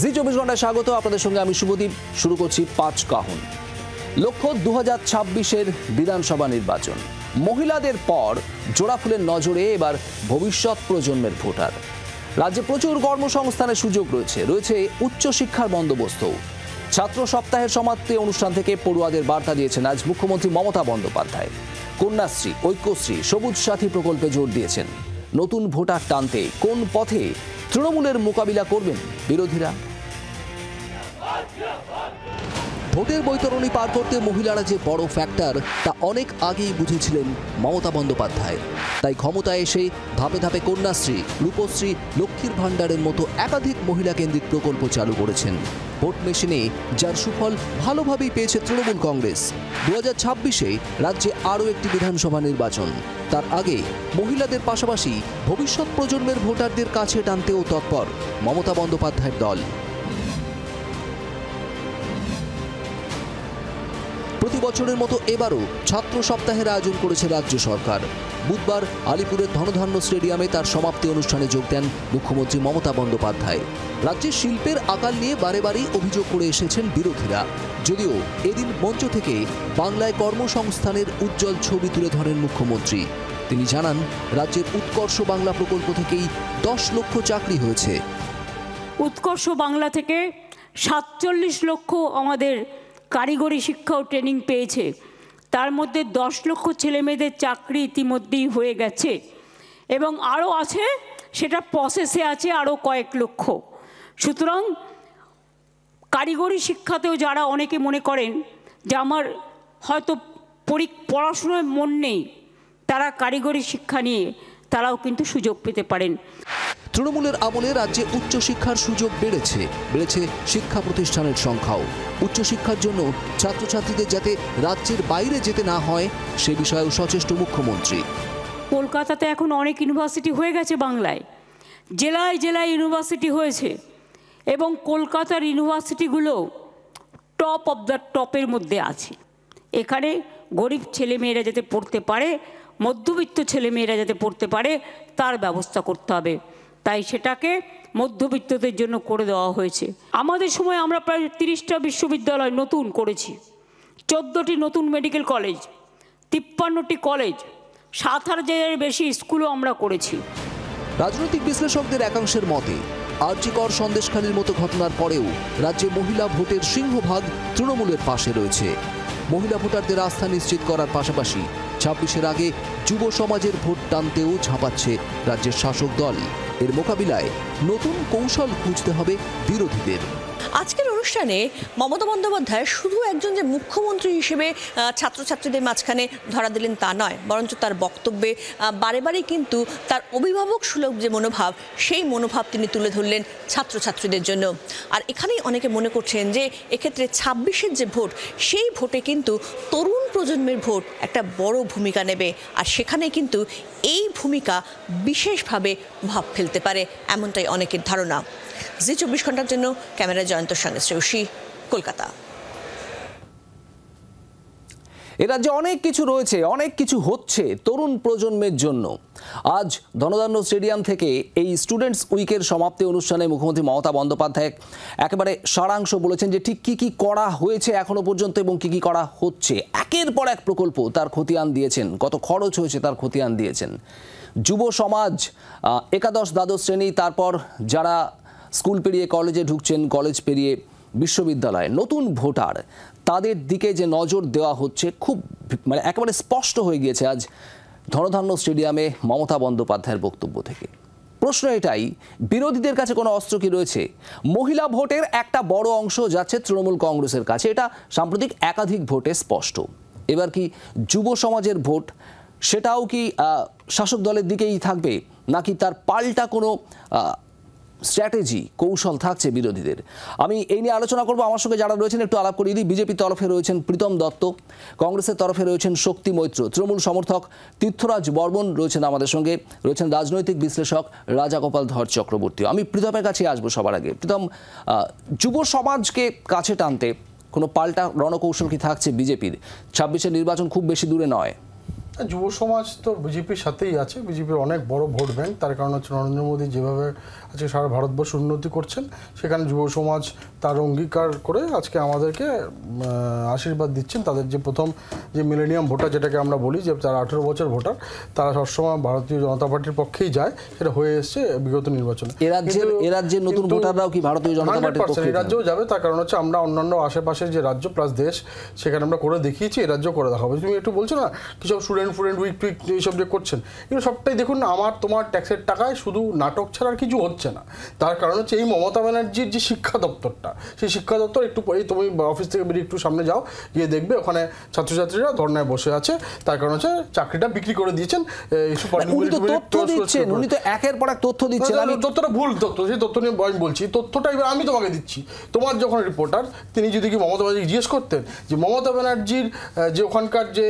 জি 24 ঘন্টায় স্বাগত। আপনাদের সঙ্গে আমি শুভদীপ। শুরু করছি পাঁচ কাহন। লক্ষ্য 2026-এর বিধানসভা নির্বাচন। মহিলাদের পর জোড়া ফুলের নজরে এবার ভবিষ্যৎ প্রজন্মের ভোটার। রাজ্যে প্রচুর কর্মসংস্থানের সুযোগ রয়েছে উচ্চশিক্ষার বন্দোবস্তও। ছাত্র সপ্তাহের সমাপ্তি অনুষ্ঠান থেকে পড়ুয়াদের বার্তা দিয়েছেন আজ মুখ্যমন্ত্রী মমতা বন্দ্যোপাধ্যায়। কন্যাশ্রী, ঐক্যশ্রী, সবুজ সাথী প্রকল্পে জোর দিয়েছেন। নতুন ভোটার টানতে কোন পথে তৃণমূলের মোকাবিলা করবেন বিরোধীরা? ভোটের বৈতরণী পার করতে মহিলারা যে বড় ফ্যাক্টর তা অনেক আগেই বুঝেছিলেন মমতা বন্দ্যোপাধ্যায়। তাই ক্ষমতায় এসে ধাপে ধাপে কন্যাশ্রী, রূপশ্রী, লক্ষ্মীর ভাণ্ডারের মতো একাধিক মহিলা কেন্দ্রিক প্রকল্প চালু করেছেন। ভোট মেশিনে যার সুফল ভালোভাবেই পেয়েছে তৃণমূল কংগ্রেস। 2026-এ রাজ্যে আরও একটি বিধানসভা নির্বাচন। তার আগে মহিলাদের পাশাপাশি ভবিষ্যৎ প্রজন্মের ভোটারদের কাছে টানতেও তৎপর মমতা বন্দ্যোপাধ্যায়ের দল। প্রতি বছরের মতো এবারও ছাত্র সপ্তাহের আয়োজন করেছে রাজ্য সরকার। বুধবার আলিপুরের ধনধান্য স্টেডিয়ামে তার সমাপ্তি অনুষ্ঠানে যোগ দেন মুখ্যমন্ত্রী মমতা বন্দ্যোপাধ্যায়। রাজ্যের শিল্পের আকাল নিয়ে বারে বারেই অভিযোগ করে এসেছেন বিরোধীরা। যদিও এদিন মঞ্চ থেকে বাংলায় কর্মসংস্থানের উজ্জ্বল ছবি তুলে ধরেন মুখ্যমন্ত্রী। তিনি জানান, রাজ্যের উৎকর্ষ বাংলা প্রকল্প থেকেই 10 লক্ষ চাকরি হয়েছে। উৎকর্ষ বাংলা থেকে 47 লক্ষ আমাদের কারিগরি শিক্ষা ও ট্রেনিং পেয়েছে। তার মধ্যে 10 লক্ষ ছেলেমেয়েদের চাকরি ইতিমধ্যেই হয়ে গেছে এবং আরও আছে, সেটা প্রসেসে আছে আরও কয়েক লক্ষ। সুতরাং কারিগরি শিক্ষাতেও যারা অনেকে মনে করেন যে আমার হয়তো পড়াশোনায় মন নেই, তারা কারিগরি শিক্ষা নিয়ে তারাও কিন্তু সুযোগ পেতে পারেন। তৃণমূলের আমলে রাজ্যে উচ্চশিক্ষার সুযোগ বেড়েছে শিক্ষা প্রতিষ্ঠানের সংখ্যাও। উচ্চশিক্ষার জন্য ছাত্রছাত্রীদের যাতে রাজ্যের বাইরে যেতে না হয় সে বিষয়েও সচেষ্ট মুখ্যমন্ত্রী। কলকাতাতে এখন অনেক ইউনিভার্সিটি হয়ে গেছে বাংলায়, জেলায় জেলায় ইউনিভার্সিটি হয়েছে এবং কলকাতার ইউনিভার্সিটিগুলো টপ অফ দ্য টপের মধ্যে আছে। এখানে গরিব ছেলেমেয়েরা যাতে পড়তে পারে, মধ্যবিত্ত ছেলেমেয়েরা যাতে পড়তে পারে তার ব্যবস্থা করতে হবে। তাই সেটাকে মধ্যবিত্তদের জন্য করে দেওয়া হয়েছে। আমাদের সময় আমরা প্রায় 30টা বিশ্ববিদ্যালয় নতুন করেছি, 14টি নতুন মেডিকেল কলেজ, 53টি কলেজ, 7,000-এর বেশি স্কুলও আমরা করেছি। রাজনৈতিক বিশ্লেষকদের একাংশের মতে আরজিকর সন্দেশখালীর মতো ঘটনার পরেও রাজ্যে মহিলা ভোটের সিংহভাগ তৃণমূলের পাশে রয়েছে। মহিলা ভোটারদের আস্থা নিশ্চিত করার পাশাপাশি 26-এর আগে যুব সমাজের ভোট টানতেও ঝাঁপাচ্ছে রাজ্যের শাসক দল। এর মোকাবিলায় নতুন কৌশল খুঁজতে হবে বিরোধীদের। আজকের অনুষ্ঠানে মমতা বন্দ্যোপাধ্যায় শুধু একজন যে মুখ্যমন্ত্রী হিসেবে ছাত্রছাত্রীদের মাঝখানে ধরা দিলেন তা নয়, বরঞ্চ তার বক্তব্যে বারে বারে কিন্তু তার অভিভাবক সুলভ যে মনোভাব, সেই মনোভাব তিনি তুলে ধরলেন ছাত্রছাত্রীদের জন্য। আর এখানেই অনেকে মনে করছেন যে এক্ষেত্রে 26-এর যে ভোট, সেই ভোটে কিন্তু তরুণ প্রজন্মের ভোট একটা বড় ভূমিকা নেবে। আর সেখানে কিন্তু এই ভূমিকা বিশেষভাবে প্রভাব ফেলতে পারে, এমনটাই অনেকের ধারণা। জি 24 ঘন্টার জন্য ক্যামেরা জয়ন্তর সঙ্গে শ্রেয়সী, কলকাতা। এ রাজ্যে অনেক কিছু রয়েছে, অনেক কিছু হচ্ছে তরুণ প্রজন্মের জন্য। আজ ধনধান্য স্টেডিয়াম থেকে এই স্টুডেন্টস উইকের সমাপ্তি অনুষ্ঠানে মুখ্যমন্ত্রী মমতা বন্দ্যোপাধ্যায় একেবারে সারাংশ বলেছেন যে ঠিক কি করা হয়েছে এখনো পর্যন্ত এবং কি করা হচ্ছে। একের পর এক প্রকল্প তার খতিয়ান দিয়েছেন, কত খরচ হয়েছে তার খতিয়ান দিয়েছেন। যুব সমাজ, একাদশ দ্বাদশ শ্রেণী, তারপর যারা স্কুল পেরিয়ে কলেজে ঢুকছেন, কলেজ পেরিয়ে বিশ্ববিদ্যালয়ে নতুন ভোটার, তাদের দিকে যে নজর দেওয়া হচ্ছে খুব একেবারে স্পষ্ট হয়ে গিয়েছে আজ ধনধান্য স্টেডিয়ামে মমতা বন্দ্যোপাধ্যায়ের বক্তব্য থেকে। প্রশ্ন এটাই, বিরোধীদের কাছে কোনো অস্ত্র কি রয়েছে? মহিলা ভোটের একটা বড় অংশ যাচ্ছে তৃণমূল কংগ্রেসের কাছে, এটা সাম্প্রতিক একাধিক ভোটে স্পষ্ট। এবার কি যুব সমাজের ভোট, সেটাও কি শাসক দলের দিকেই থাকবে, নাকি তার পাল্টা কোনো স্ট্র্যাটেজি, কৌশল থাকছে বিরোধীদের? আমি এই নিয়ে আলোচনা করব। আমার সঙ্গে যারা রয়েছেন একটু আলাপ করিয়ে দিই। বিজেপির তরফে রয়েছেন প্রীতম দত্ত, কংগ্রেসের তরফে রয়েছেন শক্তি মৈত্র, তৃণমূল সমর্থক তীর্থরাজ বর্মন রয়েছেন আমাদের সঙ্গে, রয়েছেন রাজনৈতিক বিশ্লেষক রাজাগোপাল ধর চক্রবর্তী। আমি প্রীতমের কাছে আসবো সবার আগে। প্রীতম, যুব সমাজকে কাছে টানতে কোনো পাল্টা রণকৌশল কি থাকছে বিজেপির? 26-এর নির্বাচন খুব বেশি দূরে নয়। যুব সমাজ তো বিজেপির সাথেই আছে, বিজেপির অনেক বড় ভোট ব্যাংক। তার কারণ হচ্ছে নরেন্দ্র মোদী যেভাবে আজকে সারা ভারতবর্ষ উন্নতি করছেন, সেখানে যুব সমাজ তার অঙ্গীকার করে আজকে আমাদেরকে আশীর্বাদ দিচ্ছেন। তাদের যে প্রথম যে মিলেনিয়াম ভোটার যেটাকে আমরা বলি, যে তারা 18 বছর ভোটার, তারা সবসময় ভারতীয় জনতা পার্টির পক্ষেই যায়, সেটা হয়ে এসছে বিগত নির্বাচনে। এ রাজ্যের নতুন ভোটাররাও কি ভারতীয় জনতা পার্টির পক্ষে? এই রাজ্যেও যাবে, তার কারণ হচ্ছে আমরা অন্যান্য আশেপাশের যে রাজ্য প্লাস দেশ, সেখানে আমরা করে দেখিয়েছি, এই রাজ্য করে দেখাবো। তুমি একটু বলছো না কিসব স্টুডেন্ট উইক টুইক এইসব যে করছেন, এগুলো সবটাই দেখুন না আমার তোমার ট্যাক্সের টাকায় শুধু নাটক ছাড়া আর কিছু হচ্ছে না। তার কারণ হচ্ছে এই মমতা ব্যানার্জির যে শিক্ষা দপ্তরটা, সেই শিক্ষা দপ্তর একটু পরেই তুমি অফিস থেকে বেরিয়ে একটু সামনে যাও, গিয়ে দেখবে ওখানে ছাত্রছাত্রীরা ধর্নায় বসে আছে। তার কারণ হচ্ছে চাকরিটা বিক্রি করে দিয়েছেন। উনি তো একের পর এক তথ্য দিচ্ছেন। তথ্যটা ভুল তথ্য, সেই তথ্য নিয়ে আমি বলছি। তথ্যটা এবার আমি তোমাকে দিচ্ছি। তোমার যখন রিপোর্টার, তিনি যদি কি মমতা ব্যানার্জি জিজ্ঞেস করতেন যে মমতা ব্যানার্জির যে ওখানকার যে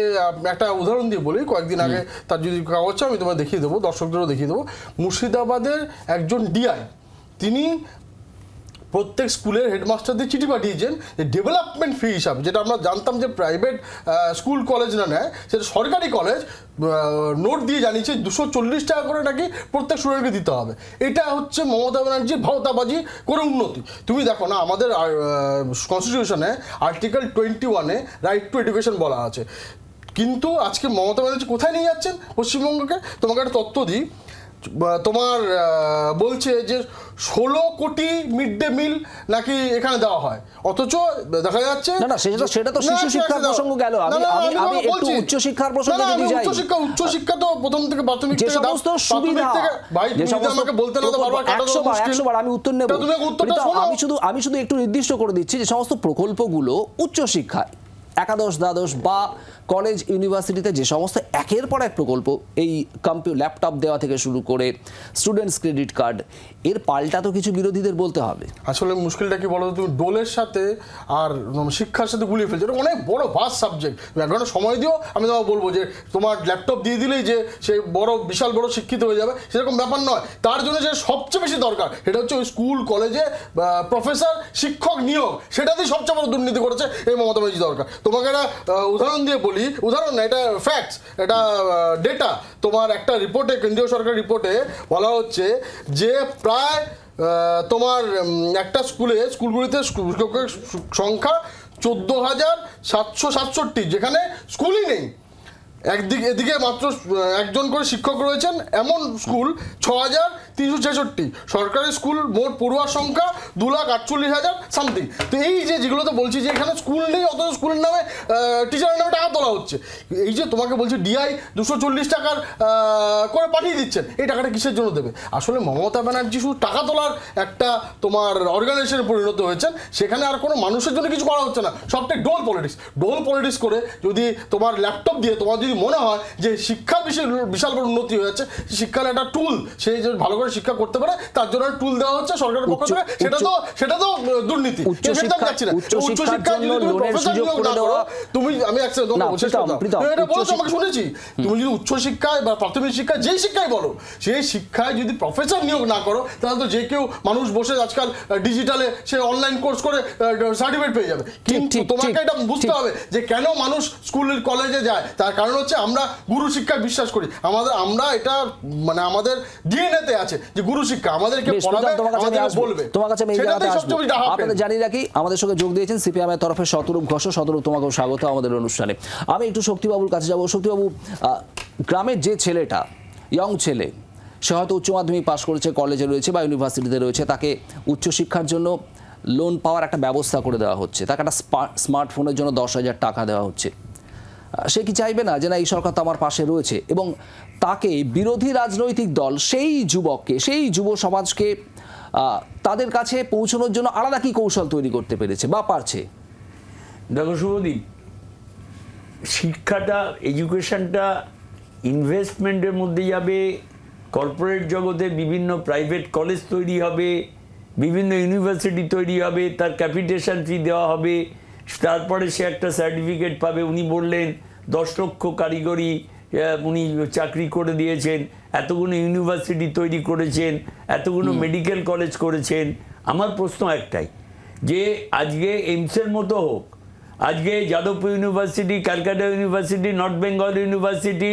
একটা উদাহরণ দিয়ে বলি, কয়েকদিন আগে তার যদি কাগজ আমি তোমায় দেখিয়ে দেবো, দর্শকদেরও দেখিয়ে দেবো। মুর্শিদাবাদের একজন ডিআই, তিনি প্রত্যেক স্কুলের হেডমাস্টারদের চিঠি পাঠিয়েছেন যে ডেভেলপমেন্ট ফি হিসাবে, যেটা আমরা জানতাম যে প্রাইভেট স্কুল কলেজ না নেয়, সেটা সরকারি কলেজ নোট দিয়ে জানিয়েছে 240 টাকা করে নাকি প্রত্যেক স্টুডেন্টকে দিতে হবে। এটা হচ্ছে মমতা ব্যানার্জির ভাওতাবাজি করে উন্নতি। তুমি দেখো না আমাদের কনস্টিটিউশনে আর্টিকেল 21-এ রাইট টু এডুকেশন বলা আছে, কিন্তু আজকে মমতা ব্যানার্জি কোথায় নিয়ে যাচ্ছেন পশ্চিমবঙ্গকে? তোমাকে একটা তথ্য দিই, তোমার বলছে যে 16 কোটি মিড ডে মিল নাকি এখানে দেওয়া হয়, অথচ দেখা যাচ্ছে না সেটা তো শিশু শিক্ষার প্রসঙ্গ গেল। আমি একটু উচ্চ শিক্ষার প্রসঙ্গে যদি যাই, উচ্চ শিক্ষা তো প্রথম থেকে প্রাথমিক যে সমস্ত সুবিধা, ভাই আমাকে বলতে না তো বারবার কাটাতে মুশকিল। 100 বার আমি উত্তর নেব। আমি শুধু একটু নির্দিষ্ট করে দিচ্ছি যে সমস্ত প্রকল্পগুলো উচ্চ শিক্ষায়, একাদশ দ্বাদশ বা কলেজ ইউনিভার্সিটিতে যে সমস্ত একের পর এক প্রকল্প, এই ল্যাপটপ দেওয়া থেকে শুরু করে স্টুডেন্টস ক্রেডিট কার্ড, এর পাল্টা তো কিছু বিরোধীদের বলতে হবে। আসলে মুশকিলটা কি বলো, তুমি ডোলের সাথে আর শিক্ষার সাথে গুলিয়ে ফেলছো। এটা অনেক বড় ভাস্ট সাবজেক্ট। এক ঘন্টা সময় দিও, আমি তোমাকে বলবো যে তোমার ল্যাপটপ দিয়ে দিলেই যে সে বিশাল বড় শিক্ষিত হয়ে যাবে, সেরকম ব্যাপার নয়। তার জন্য যে সবচেয়ে বেশি দরকার সেটা হচ্ছে ওই স্কুল কলেজে প্রফেসর শিক্ষক নিয়োগ, সেটাতেই সবচেয়ে বড় দুর্নীতি করেছে এই মমতা ব্যানার্জি দরকার। তোমাকে একটা উদাহরণ দিয়ে বলি, উদাহরণ না, এটা ফ্যাক্টস, এটা ডেটা। তোমার একটা রিপোর্টে, কেন্দ্রীয় সরকারের রিপোর্টে বলা হচ্ছে যে প্রায় তোমার একটা স্কুলগুলিতে শিক্ষকের সংখ্যা 14,767, যেখানে স্কুলই নেই। এদিকে মাত্র একজন করে শিক্ষক রয়েছেন এমন স্কুল 6,366। সরকারি স্কুল মোট পড়ুয়ার সংখ্যা 2,48,000 সামথিং। তো এই যেগুলো তো বলছি যে এখানে স্কুল নেই, অথচ স্কুলের নামে টিচারের নামে টাকা তোলা হচ্ছে। এই যে তোমাকে বলছি ডিআই 240 টাকার করে পাঠিয়ে দিচ্ছেন, এই টাকাটা কিসের জন্য দেবে? আসলে মমতা ব্যানার্জি শুধু টাকা তোলার একটা তোমার অর্গানাইজেশনে পরিণত হয়েছেন, সেখানে আর কোনো মানুষের জন্য কিছু করা হচ্ছে না, সবটাই ডোল পলিটিক্স করে। যদি তোমার ল্যাপটপ দিয়ে তোমার যদি মনে হয় যে শিক্ষার বিশাল বড় উন্নতি হয়েছে, শিক্ষার একটা টুল, সে যে ভালো করে শিক্ষা করতে পারে তার জন্য টুল দেওয়া হচ্ছে সরকারের পক্ষ থেকে, সেটা তো দুর্নীতি। শুনেছি তুমি যদি উচ্চ শিক্ষায় বা প্রাথমিক শিক্ষায় যেই শিক্ষায় বলো, সেই শিক্ষায় যদি প্রফেসর নিয়োগ না করো, তাহলে তো যে কেউ মানুষ বসে আজকাল ডিজিটালে সে অনলাইন কোর্স করে সার্টিফিকেট পেয়ে যাবে। কিন্তু তোমাকে এটা বুঝতে হবে যে কেন মানুষ স্কুল কলেজে যায়। তার কারণ হচ্ছে আমরা গুরু শিক্ষায় বিশ্বাস করি। আমরা এটা মানে আমাদের ডিএনএতে আছে যে গুরু শিক্ষা আমাদেরকে পড়াবে, আমাদেরকে বলবে। তোমার কাছে আপনাদের জানিয়ে রাখি, আমাদের সঙ্গে যোগ দিয়েছেন সিপিএম এর তরফে শতরূপ ঘোষ। শতরূপ, তোমাকেও স্বাগত আমাদের অনুষ্ঠানে। আমি একটু শক্তিবাবুর কাছে যাব। শক্তিবাবু, গ্রামের যে ছেলেটা, ইয়ং ছেলে, সে হয়তো উচ্চ মাধ্যমিক পাশ করেছে, কলেজে রয়েছে বা ইউনিভার্সিটিতে রয়েছে, তাকে উচ্চশিক্ষার জন্য লোন পাওয়ার একটা ব্যবস্থা করে দেওয়া হচ্ছে, তাকে একটা স্মার্টফোনের জন্য 10,000 টাকা দেওয়া হচ্ছে। সে কি চাইবে না যে না, এই সরকার তো আমার পাশে রয়েছে? এবং তাকে বিরোধী রাজনৈতিক দল সেই যুবককে, সেই যুব সমাজকে তাদের কাছে পৌঁছানোর জন্য আলাদা কি কৌশল তৈরি করতে পেরেছে বা পারছে? দেখো শুভদীপ, শিক্ষাটা, এডুকেশনটা ইনভেস্টমেন্টের মধ্যে যাবে। কর্পোরেট জগতে বিভিন্ন প্রাইভেট কলেজ তৈরি হবে, বিভিন্ন ইউনিভার্সিটি তৈরি হবে, তার ক্যাপিটেশন ফি দেওয়া হবে, তারপরে সে একটা সার্টিফিকেট পাবে। উনি বললেন 10 লক্ষ কারিগরি উনি চাকরি করে দিয়েছেন, এতগুলো ইউনিভার্সিটি তৈরি করেছেন, এতগুলো মেডিকেল কলেজ করেছেন। আমার প্রশ্ন একটাই, যে আজকে এইমসের মতো হোক, আজকে Jadavpur university, Calcutta university, north Bengal university,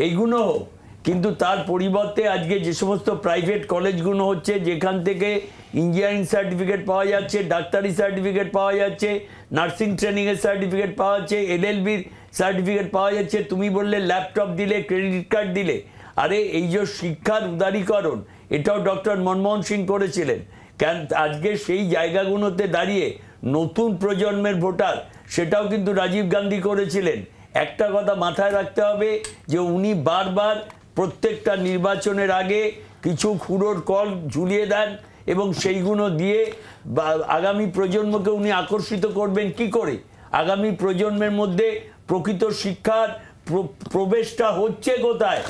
এইগুলো হোক, কিন্তু তার পরিবর্তে আজকে যে সমস্ত প্রাইভেট কলেজগুলো হচ্ছে, যেখান থেকে ইঞ্জিনিয়ারিং সার্টিফিকেট পাওয়া যাচ্ছে, ডাক্তারি সার্টিফিকেট পাওয়া যাচ্ছে, নার্সিং ট্রেনিংয়ের সার্টিফিকেট পাওয়া যাচ্ছে, LLBর সার্টিফিকেট পাওয়া যাচ্ছে, তুমি বললে ল্যাপটপ দিলে, ক্রেডিট কার্ড দিলে। আরে এই যে শিক্ষার উদারীকরণ, এটাও ডক্টর মনমোহন সিং করেছিলেন। কেন আজকে সেই জায়গাগুলোতে দাঁড়িয়ে নতুন প্রজন্মের ভোটার, সেটাও কিন্তু রাজীব গান্ধী করেছিলেন। একটা কথা মাথায় রাখতে হবে যে উনি বারবার প্রত্যেকটা নির্বাচনের আগে কিছু খুঁড়োর কল ঝুলিয়ে দেন এবং সেইগুলো দিয়ে আগামী প্রজন্মকে উনি আকর্ষিত করবেন কি করে? আগামী প্রজন্মের মধ্যে প্রকৃত শিক্ষার প্রবেশটা হচ্ছে কোথায়?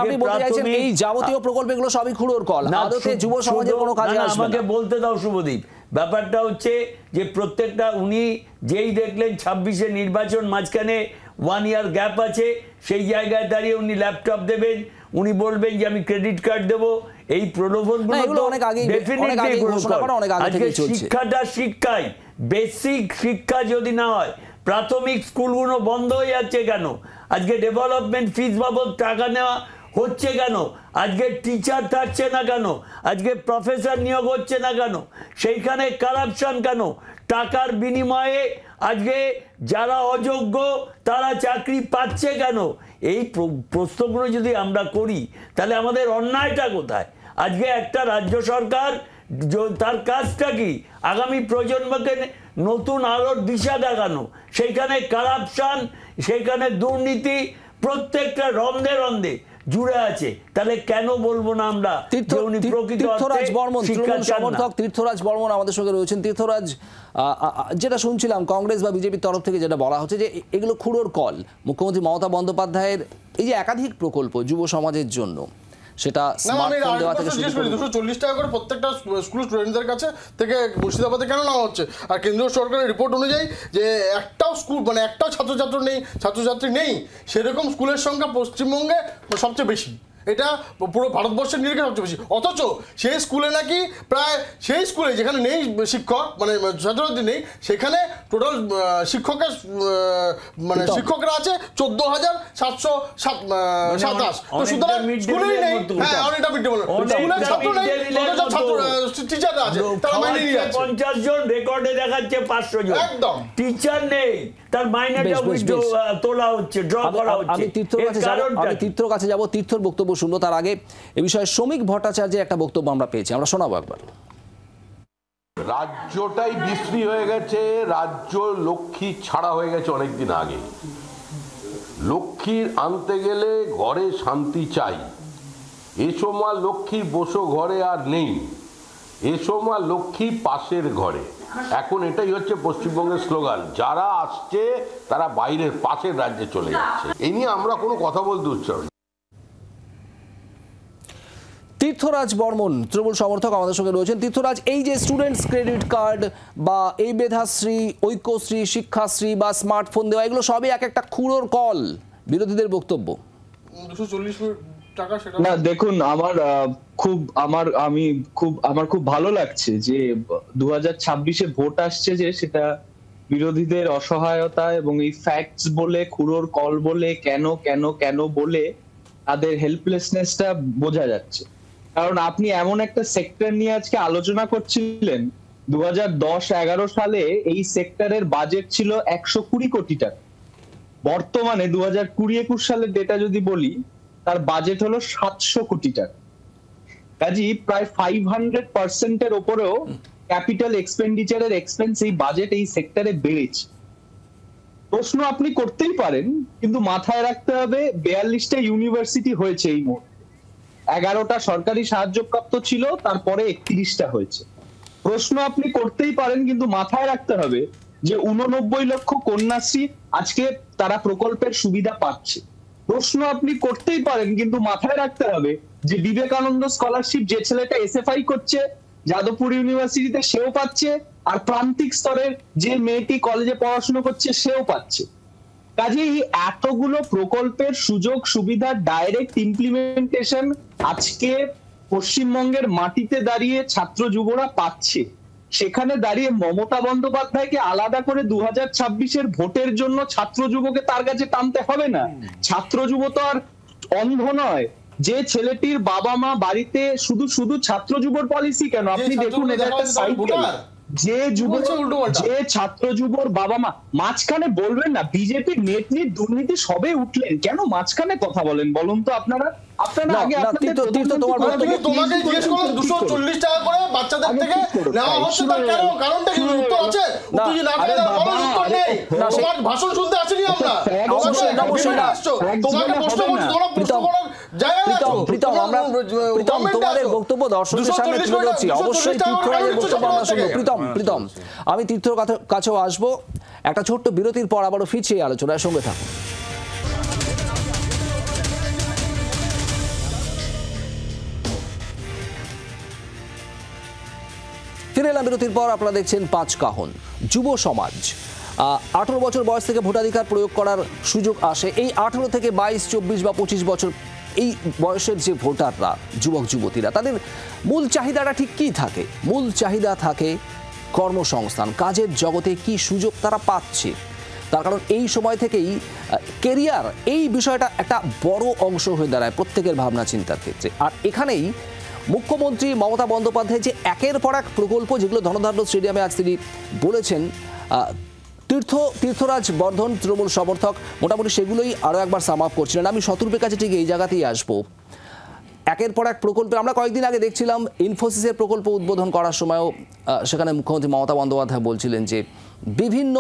আপনি বলতে চাইছেন এই যাবতীয় প্রকল্পগুলো সবই খুঁড়োর কল, আদতে যুব সমাজের কোনো কাজে আসবে না? আমাকে বলতে দাও শুভদীপ। ব্যাপারটা হচ্ছে যে প্রত্যেকটা উনি যেই দেখলেন 26-এ নির্বাচন, মাঝখানে 1 ইয়ার গ্যাপ আছে, সেই জায়গায় দাঁড়িয়ে উনি ল্যাপটপ দেবেন, উনি বলবেন যে আমি ক্রেডিট কার্ড দেবো। এই প্রলোভনগুলো আজকে শিক্ষাটা শিক্ষাই, বেসিক শিক্ষা যদি না হয়, প্রাথমিক স্কুলগুলো বন্ধ হয়ে যাচ্ছে কেন? আজকে ডেভেলপমেন্ট ফিস বাবদ টাকা নেওয়া হচ্ছে কেন? আজকে টিচার থাকছে না কেন? আজকে প্রফেসর নিয়োগ হচ্ছে না কেন? সেইখানে কারাপশন কেন? টাকার বিনিময়ে আজকে যারা অযোগ্য তারা চাকরি পাচ্ছে কেন? এই প্রশ্নগুলো যদি আমরা করি তাহলে আমাদের অন্যায়টা কোথায়? আজকে একটা রাজ্য সরকার তার কাজটা কি? আগামী প্রজন্মকে নতুন আলোর দিশা দেখানো। সেইখানে কারাপশন, সেইখানে দুর্নীতি প্রত্যেকটা রন্ধে রন্ধে জুড়ে আছে। তাহলে কেন বলবো না আমরা তীর্থরাজ বর্মন, তৃণমূল সমর্থক তীর্থরাজ বর্মন আমাদের সঙ্গে রয়েছেন। তীর্থরাজ, যেটা শুনছিলাম কংগ্রেস বা বিজেপির তরফ থেকে যেটা বলা হচ্ছে যে এগুলো খুঁড়োর কল। মুখ্যমন্ত্রী মমতা বন্দ্যোপাধ্যায়ের এই যে একাধিক প্রকল্প যুব সমাজের জন্য, সেটা স্মার্টফোন দেওয়া থেকে শুরু করে 240 টাকা করে প্রত্যেকটা স্কুল স্টুডেন্টদের কাছে থেকে মুর্শিদাবাদে কেন নেওয়া হচ্ছে? আর কেন্দ্রীয় সরকারের রিপোর্ট অনুযায়ী যে একটাও স্কুল, মানে একটাও ছাত্রছাত্রী নেই সেরকম স্কুলের সংখ্যা পশ্চিমবঙ্গে সবচেয়ে বেশি। এটা পুরো ভারতবর্ষের নিরিখে সবচেয়ে বেশি। অথচ সেই স্কুলে নাকি প্রায়, সেই স্কুলে যেখানে নেই শিক্ষক, মানে ছাত্রছাত্রী নেই, সেখানে টোটাল শিক্ষকের মানে শিক্ষকরা আছে 14,727। তো সুতরাং স্কুলেই নেই, হ্যাঁ অনেকটা মিড ডে মিল, স্কুলের ছাত্র নেই, ছাত্র টিচাররা আছে, তারা মাইনে নিয়ে যাচ্ছে। 50 জন রেকর্ডে দেখাচ্ছে 500 জন, একদম টিচার নেই, তার মাইনেটা তোলা হচ্ছে, ড্র করা হচ্ছে। আমি তীর্থর কাছে যাব, তীর্থর বক্তব্য শুনবো। তার আগে এ বিষয়ে শ্রমিক ভট্টাচার্যের একটা বক্তব্য আমরা পেয়েছি, আমরা শোনাবো একবার। রাজ্যটাই বিশ্রী হয়ে গেছে, রাজ্য লক্ষ্মী ছাড়া হয়ে গেছে অনেকদিন আগে। লক্ষ্মীর আনতে গেলে ঘরে শান্তি চাই। এসো মা লক্ষ্মী বসো ঘরে আর নেই, এসো মা লক্ষ্মী পাশের ঘরে। এখন এটাই হচ্ছে পশ্চিমবঙ্গের স্লোগান। যারা আসছে তারা বাইরের পাশের রাজ্যে চলে যাচ্ছে। এই নিয়ে আমরা কোনো কথা বলতে উচ্চারণ। তীর্থরাজ বর্মন তৃণমূল সমর্থক আমাদের সঙ্গে রয়েছেন। তীর্থরাজ, এই যে স্টুডেন্টস ক্রেডিট কার্ড বা এই মেধাশ্রী, ঐক্যশ্রী, শিক্ষাশ্রী বা স্মার্টফোন দেওয়া, এগুলো সবই এক একটা খুঁড়োর কল, বিরোধীদের বক্তব্য। 240 টাকা সেটা না, দেখুন আমার খুব ভালো লাগছে যে 2026-এ ভোট আসছে, যে সেটা বিরোধীদের অসহায়তা এবং এই ফ্যাক্টস বলে, খুঁড়োর কল বলে, কেন কেন কেন বলে তাদের হেল্পলেসনেসটা বোঝা যাচ্ছে। কারণ আপনি এমন একটা সেক্টর নিয়ে আজকে আলোচনা করছিলেন, 2010-11 সালে এই সেক্টরের বাজেট ছিল 120 কোটি টাকা। বর্তমানে 2020-21 সালের ডেটা যদি বলি, তার বাজেট হলো 700 কোটি টাকা। কাজী প্রায় 500% ওপরেও ক্যাপিটাল এক্সপেন্ডিচারের এক্সপেন্স এই বাজেট এই সেক্টরে বেড়েছে। প্রশ্ন আপনি করতেই পারেন, কিন্তু মাথায় রাখতে হবে 42টা ইউনিভার্সিটি হয়েছে এই মুহূর্তে, 11টা সরকারি সাহায্যপ্রাপ্ত ছিল, তারপরে 31টা হয়েছে। প্রশ্ন আপনি করতেই পারেন, কিন্তু মাথায় রাখতে হবে যে 89 লক্ষ কন্যাশ্রী আজকে তারা প্রকল্পের সুবিধা পাচ্ছে। প্রশ্ন আপনি করতেই পারেন, কিন্তু মাথায় রাখতে হবে যে বিবেকানন্দ স্কলারশিপ যে ছেলেটা SFI করছে যাদবপুর ইউনিভার্সিটিতে, সেও পাচ্ছে, আর প্রান্তিক স্তরের যে মেয়েটি কলেজে পড়াশোনা করছে সেও পাচ্ছে। কাজেই এতগুলো প্রকল্পের সুযোগ সুবিধা ডাইরেক্ট ইমপ্লিমেন্টেশন আজকে পশ্চিমবঙ্গের মাটিতে দাঁড়িয়ে ছাত্র যুবরা পাচ্ছে। সেখানে দাঁড়িয়ে মমতা বন্দ্যোপাধ্যায়কে আলাদা করে 2026-এর ভোটের জন্য ছাত্র যুবকে তার কাছে টানতে হবে না। ছাত্র যুব তো আর অন্ধ নয়। যে ছেলেটির বাবা মা বাড়িতে শুধু শুধু ছাত্র যুবর পলিসি কেন, আপনি দেখুন এটা একটা সাইকেল। যে যুব, যে ছাত্র যুবর বাবা মা, মাঝখানে বলবেন না বিজেপির নেত্রী দুর্নীতি সবে উঠলেন, কেন মাঝখানে কথা বলেন বলুন তো আপনারা? আপনারা আগে আপনাদের তোমাকে জিজ্ঞেস করলাম 240 টাকা করে বাচ্চাদের থেকে নেওয়া হচ্ছে, তার কারণটা কি? উত্তর আছে? তুই না করে বলো উত্তর নেই। তোমার ভাষণ শুনতে আসেনি আমরা, তোমাকে প্রশ্ন করছি, তোমরা প্রশ্ন করার জায়গা না। প্রীতম, তোমাদের বক্তব্য দর্শকদের সামনে তুলে ধরছি, অবশ্যই তীর্থরাজের বক্তব্য আমরা শুনবো। প্রীতম, আমি তীর্থর কাছেও আসবো, একটা ছোট্ট বিরতির পর আবারও ফিরছি এই আলোচনার সঙ্গে থাকুন। ফিরে এলাম বিরতির পর। আপনারা দেখছেন পাঁচ কাহন। যুব সমাজ 18 বছর বয়স থেকে ভোটাধিকার প্রয়োগ করার সুযোগ আসে। এই 18 থেকে 22, 24 বা 25 বছর এই বয়সের যে ভোটাররা, যুবক যুবতীরা, তাদের মূল চাহিদাটা ঠিক কী থাকে? মূল চাহিদা থাকে কর্মসংস্থান, কাজের জগতে কি সুযোগ তারা পাচ্ছে। তার কারণ এই সময় থেকেই কেরিয়ার, এই বিষয়টা একটা বড় অংশ হয়ে দাঁড়ায় প্রত্যেকের ভাবনা চিন্তার ক্ষেত্রে। আর এখানেই মুখ্যমন্ত্রী মমতা বন্দ্যোপাধ্যায় যে একের পর এক প্রকল্প, যেগুলো ধনধান্য স্টেডিয়ামে আজ তিনি বলেছেন, তীর্থরাজ বর্ধন তৃণমূল সমর্থক মোটামুটি সেগুলোই আরও একবার সাম আপ করছিলেন। আমি শতরূপের কাছে ঠিক এই জায়গাতেই আসবো। একের পর এক প্রকল্পে আমরা কয়েকদিন আগে দেখছিলাম ইনফোসিসের প্রকল্প উদ্বোধন করার সময়ও সেখানে মুখ্যমন্ত্রী মমতা বন্দ্যোপাধ্যায় বলছিলেন যে বিভিন্ন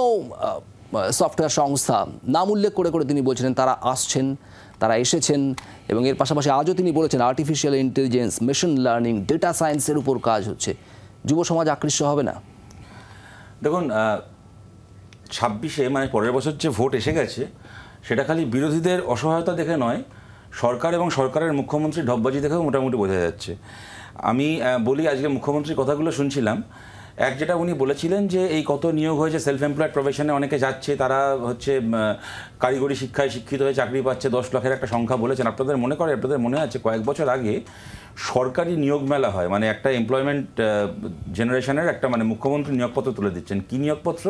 সফটওয়্যার সংস্থা নাম উল্লেখ করে করে তিনি বলছিলেন তারা আসছেন, তারা এসেছেন, এবং এর পাশাপাশি আজও তিনি বলেছেন artificial intelligence, machine learning, data সায়েন্সের উপর কাজ হচ্ছে। যুব সমাজ আকৃষ্ট হবে না? দেখুন, 26-এ মানে পরের বছর যে ভোট এসে গেছে, সেটা খালি বিরোধীদের অসহায়তা দেখে নয়, সরকার এবং সরকারের মুখ্যমন্ত্রী ঢপবাজি দেখেও মোটামুটি বোঝা যাচ্ছে। আমি বলি, আজকে মুখ্যমন্ত্রীর কথাগুলো শুনছিলাম, যেটা উনি বলেছিলেন যে এই কত নিয়োগ হয়েছে সেলফ এমপ্লয়েড প্রফেশনে, অনেকে যাচ্ছে, তারা হচ্ছে কারিগরি শিক্ষায় শিক্ষিত হয়ে চাকরি পাচ্ছে, 10 লাখের একটা সংখ্যা বলেছেন। আপনাদের মনে আছে কয়েক বছর আগে সরকারি নিয়োগ মেলা হয়, মানে একটা এমপ্লয়মেন্ট জেনারেশনের একটা, মানে মুখ্যমন্ত্রী নিয়োগপত্র তুলে দিচ্ছেন। কি নিয়োগপত্র?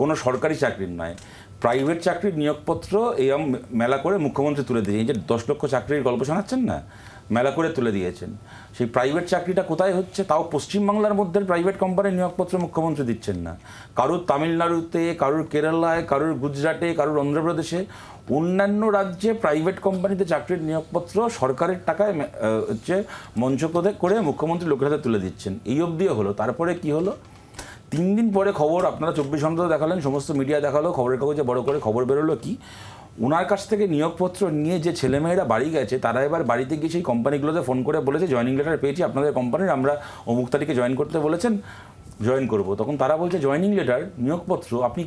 কোনো সরকারি চাকরির নয়, প্রাইভেট চাকরির নিয়োগপত্র এই মেলা করে মুখ্যমন্ত্রী তুলে দিয়েছেন। এই যে 10 লক্ষ চাকরির গল্প শোনাচ্ছেন না, মেলা করে তুলে দিয়েছেন। সেই প্রাইভেট চাকরিটা কোথায় হচ্ছে? তাও পশ্চিমবাংলার মধ্যে প্রাইভেট কোম্পানির নিয়োগপত্র মুখ্যমন্ত্রী দিচ্ছেন না। কারুর তামিলনাড়ুতে, কারুর কেরালায়, কারুর গুজরাটে, কারুর অন্ধ্রপ্রদেশে, অন্যান্য রাজ্যে প্রাইভেট কোম্পানিতে চাকরির নিয়োগপত্র সরকারের টাকায় হচ্ছে মঞ্চ করে মুখ্যমন্ত্রী লোকের হাতে তুলে দিচ্ছেন। এই অবধিও হলো। তারপরে কি হলো? 3 দিন পরে খবর, আপনারা 24 ঘন্টা দেখালেন, সমস্ত মিডিয়া দেখালো, খবরের কাগজে বড় করে খবর বেরোলো কি, ওনার কাছ থেকে নিয়োগপত্র নিয়ে যে ছেলেমেয়েরা বাড়ি গেছে, তারা এবার বাড়িতে গিয়ে সেই কোম্পানিগুলোতে ফোন করে বলেছে জয়েনিং লেটার পেয়েছি আপনাদের কোম্পানির, আমরা অমুক তারিখে জয়েন করতে বলেছেন, জয়েন করব। তখন তারা বলছে জয়েনিং লেটার, নিয়োগপত্র, আপনি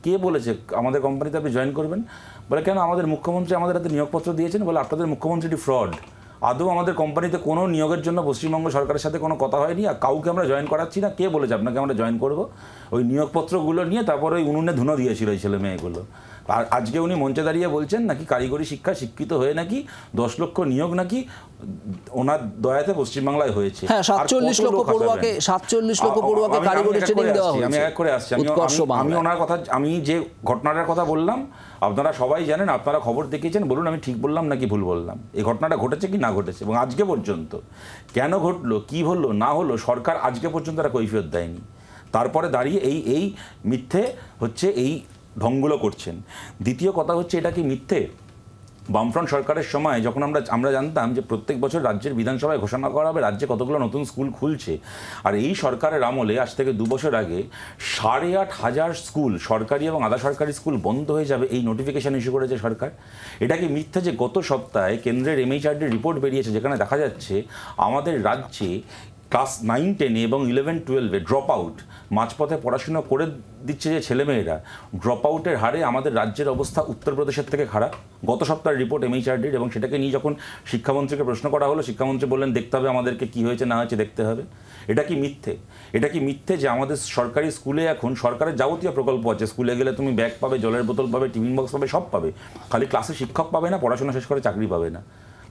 কে বলেছে আমাদের কোম্পানিতে আপনি জয়েন করবেন? বলে কেন, আমাদের মুখ্যমন্ত্রী আমাদের হাতে নিয়োগপত্র দিয়েছেন। বলে আপনাদের মুখ্যমন্ত্রীটি ফ্রড, আদৌ আমাদের কোম্পানিতে কোনো নিয়োগের জন্য পশ্চিমবঙ্গ সরকারের সাথে কোনো কথা হয়নি, আর কাউকে আমরা জয়েন করাচ্ছি না। কে বলেছে আপনাকে আমরা জয়েন করব? ওই নিয়োগপত্রগুলো নিয়ে তারপরে ওই উনুনে ধুনো দিয়েছিল ওই ছেলে মেয়েগুলো। আর আজকে উনি মঞ্চে দাঁড়িয়ে বলছেন নাকি কারিগরি শিক্ষা শিক্ষিত হয়ে নাকি 10 লক্ষ নিয়োগ নাকি ওনার দয়াতে পশ্চিমবাংলায় হয়েছে। হ্যাঁ, 47 লক্ষ পড়ুয়াকে কারিগরি ট্রেনিং দেওয়া হয়েছে। আমি এক করে আসছি, আমি ওনার কথা, আমি যে ঘটনাটার কথা বললাম আপনারা সবাই জানেন, আপনারা খবর দেখিয়েছেন, বলুন আমি ঠিক বললাম নাকি ভুল বললাম? এই ঘটনাটা ঘটেছে কি না ঘটেছে, এবং আজকে পর্যন্ত কেন ঘটলো, কি হলো না হলো, সরকার আজকে পর্যন্ত একটা কৈফিয়ত দেয়নি। তারপরে দাঁড়িয়ে এই মিথ্যে হচ্ছে, এই ঢংগুলো করছেন। দ্বিতীয় কথা হচ্ছে, এটা কি মিথ্যে? বামফ্রন্ট সরকারের সময় যখন আমরা জানতাম যে প্রত্যেক বছর রাজ্যের বিধানসভায় ঘোষণা করা হবে রাজ্যে কতগুলো নতুন স্কুল খুলছে, আর এই সরকারের আমলে আজ থেকে 2 বছর আগে 8,500 স্কুল, সরকারি এবং আধা সরকারি স্কুল বন্ধ হয়ে যাবে, এই নোটিফিকেশন ইস্যু করেছে সরকার। এটা কি মিথ্যে যে গত সপ্তাহে কেন্দ্রের MHRD রিপোর্ট বেরিয়েছে, যেখানে দেখা যাচ্ছে আমাদের রাজ্যে ক্লাস 9, 10 এবং 11, 12-এ ড্রপ আউট, মাঝপথে পড়াশোনা করে দিচ্ছে যে ছেলেমেয়েরা, ড্রপ আউটের হারে আমাদের রাজ্যের অবস্থা উত্তরপ্রদেশের থেকে খারাপ। গত সপ্তাহের রিপোর্ট MHRD-র, এবং সেটাকে নিয়ে যখন শিক্ষামন্ত্রীকে প্রশ্ন করা হলো, শিক্ষামন্ত্রী বললেন দেখতে হবে আমাদেরকে, কী হয়েছে না হয়েছে দেখতে হবে। এটা কি মিথ্যে? এটা কি মিথ্যে যে আমাদের সরকারি স্কুলে এখন সরকারের যাবতীয় প্রকল্প আছে, স্কুলে গেলে তুমি ব্যাগ পাবে, জলের বোতল পাবে, টিফিন বক্স পাবে, সব পাবে, খালি ক্লাসে শিক্ষক পাবে না, পড়াশোনা শেষ করে চাকরি পাবে না।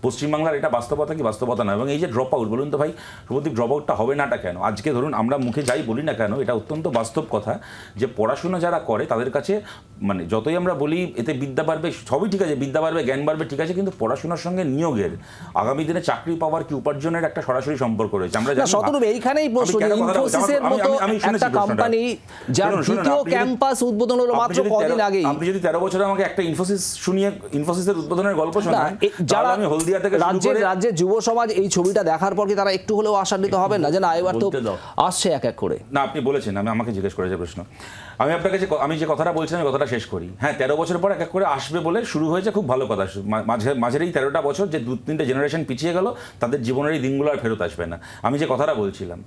পশ্চিমবাংলার এটা বাস্তবতা কি বাস্তবতা নয়। এবং এই যে ড্রপ আউট, বলুন তো ভাই শুভদীপ, ড্রপ আউটটা হবে নাটা কেন? আজকে ধরুন আমরা মুখে যাই বলি না কেন, এটা অত্যন্ত বাস্তব কথা যে পড়াশোনা যারা করে তাদের কাছে মানে যতই আমরা বলি এতে বিদ্যা বাড়বে, সবই ঠিক আছে, বিদ্যা বাড়বে, জ্ঞান বাড়বে, ঠিক আছে, কিন্তু পড়াশোনার সঙ্গে নিয়োগের, আগামী দিনে চাকরি পাওয়ার কি উপার্জনের একটা সরাসরি সম্পর্ক রয়েছে। আমরা এইখানেই প্রশ্ন, ইনফোসিসের মতো একটা কোম্পানি যার দ্বিতীয় ক্যাম্পাস উদ্বোধন হলো মাত্র কদিন আগে। আপনি যদি 13 বছরে আমাকে একটা ইনফোসিস শুনিয়ে ইনফোসিসের উদ্বোধনের গল্প শোনান, যারা আমি হলদিয়া থেকে রাজ্যের যুব সমাজ এই ছবিটা দেখার পর কি তারা একটু হলেও আশান্বিত হবে না যে না এবার তো আসছে এক এক করে? না, আপনি বলেছেন, আমাকে জিজ্ঞেস করেছে প্রশ্ন, আমি আপনাকে আমি যে কথাটা বলছিলাম এই কথাটা শেষ করি। হ্যাঁ, 13 বছর পর এক এক করে আসবে বলে শুরু হয়েছে, খুব ভালো কথা। মাঝের এই 13টা বছর যে 2-3টে জেনারেশন পিছিয়ে গেল, তাদের জীবনের এই দিনগুলো আর ফেরত আসবে না। আমি যে কথাটা বলছিলাম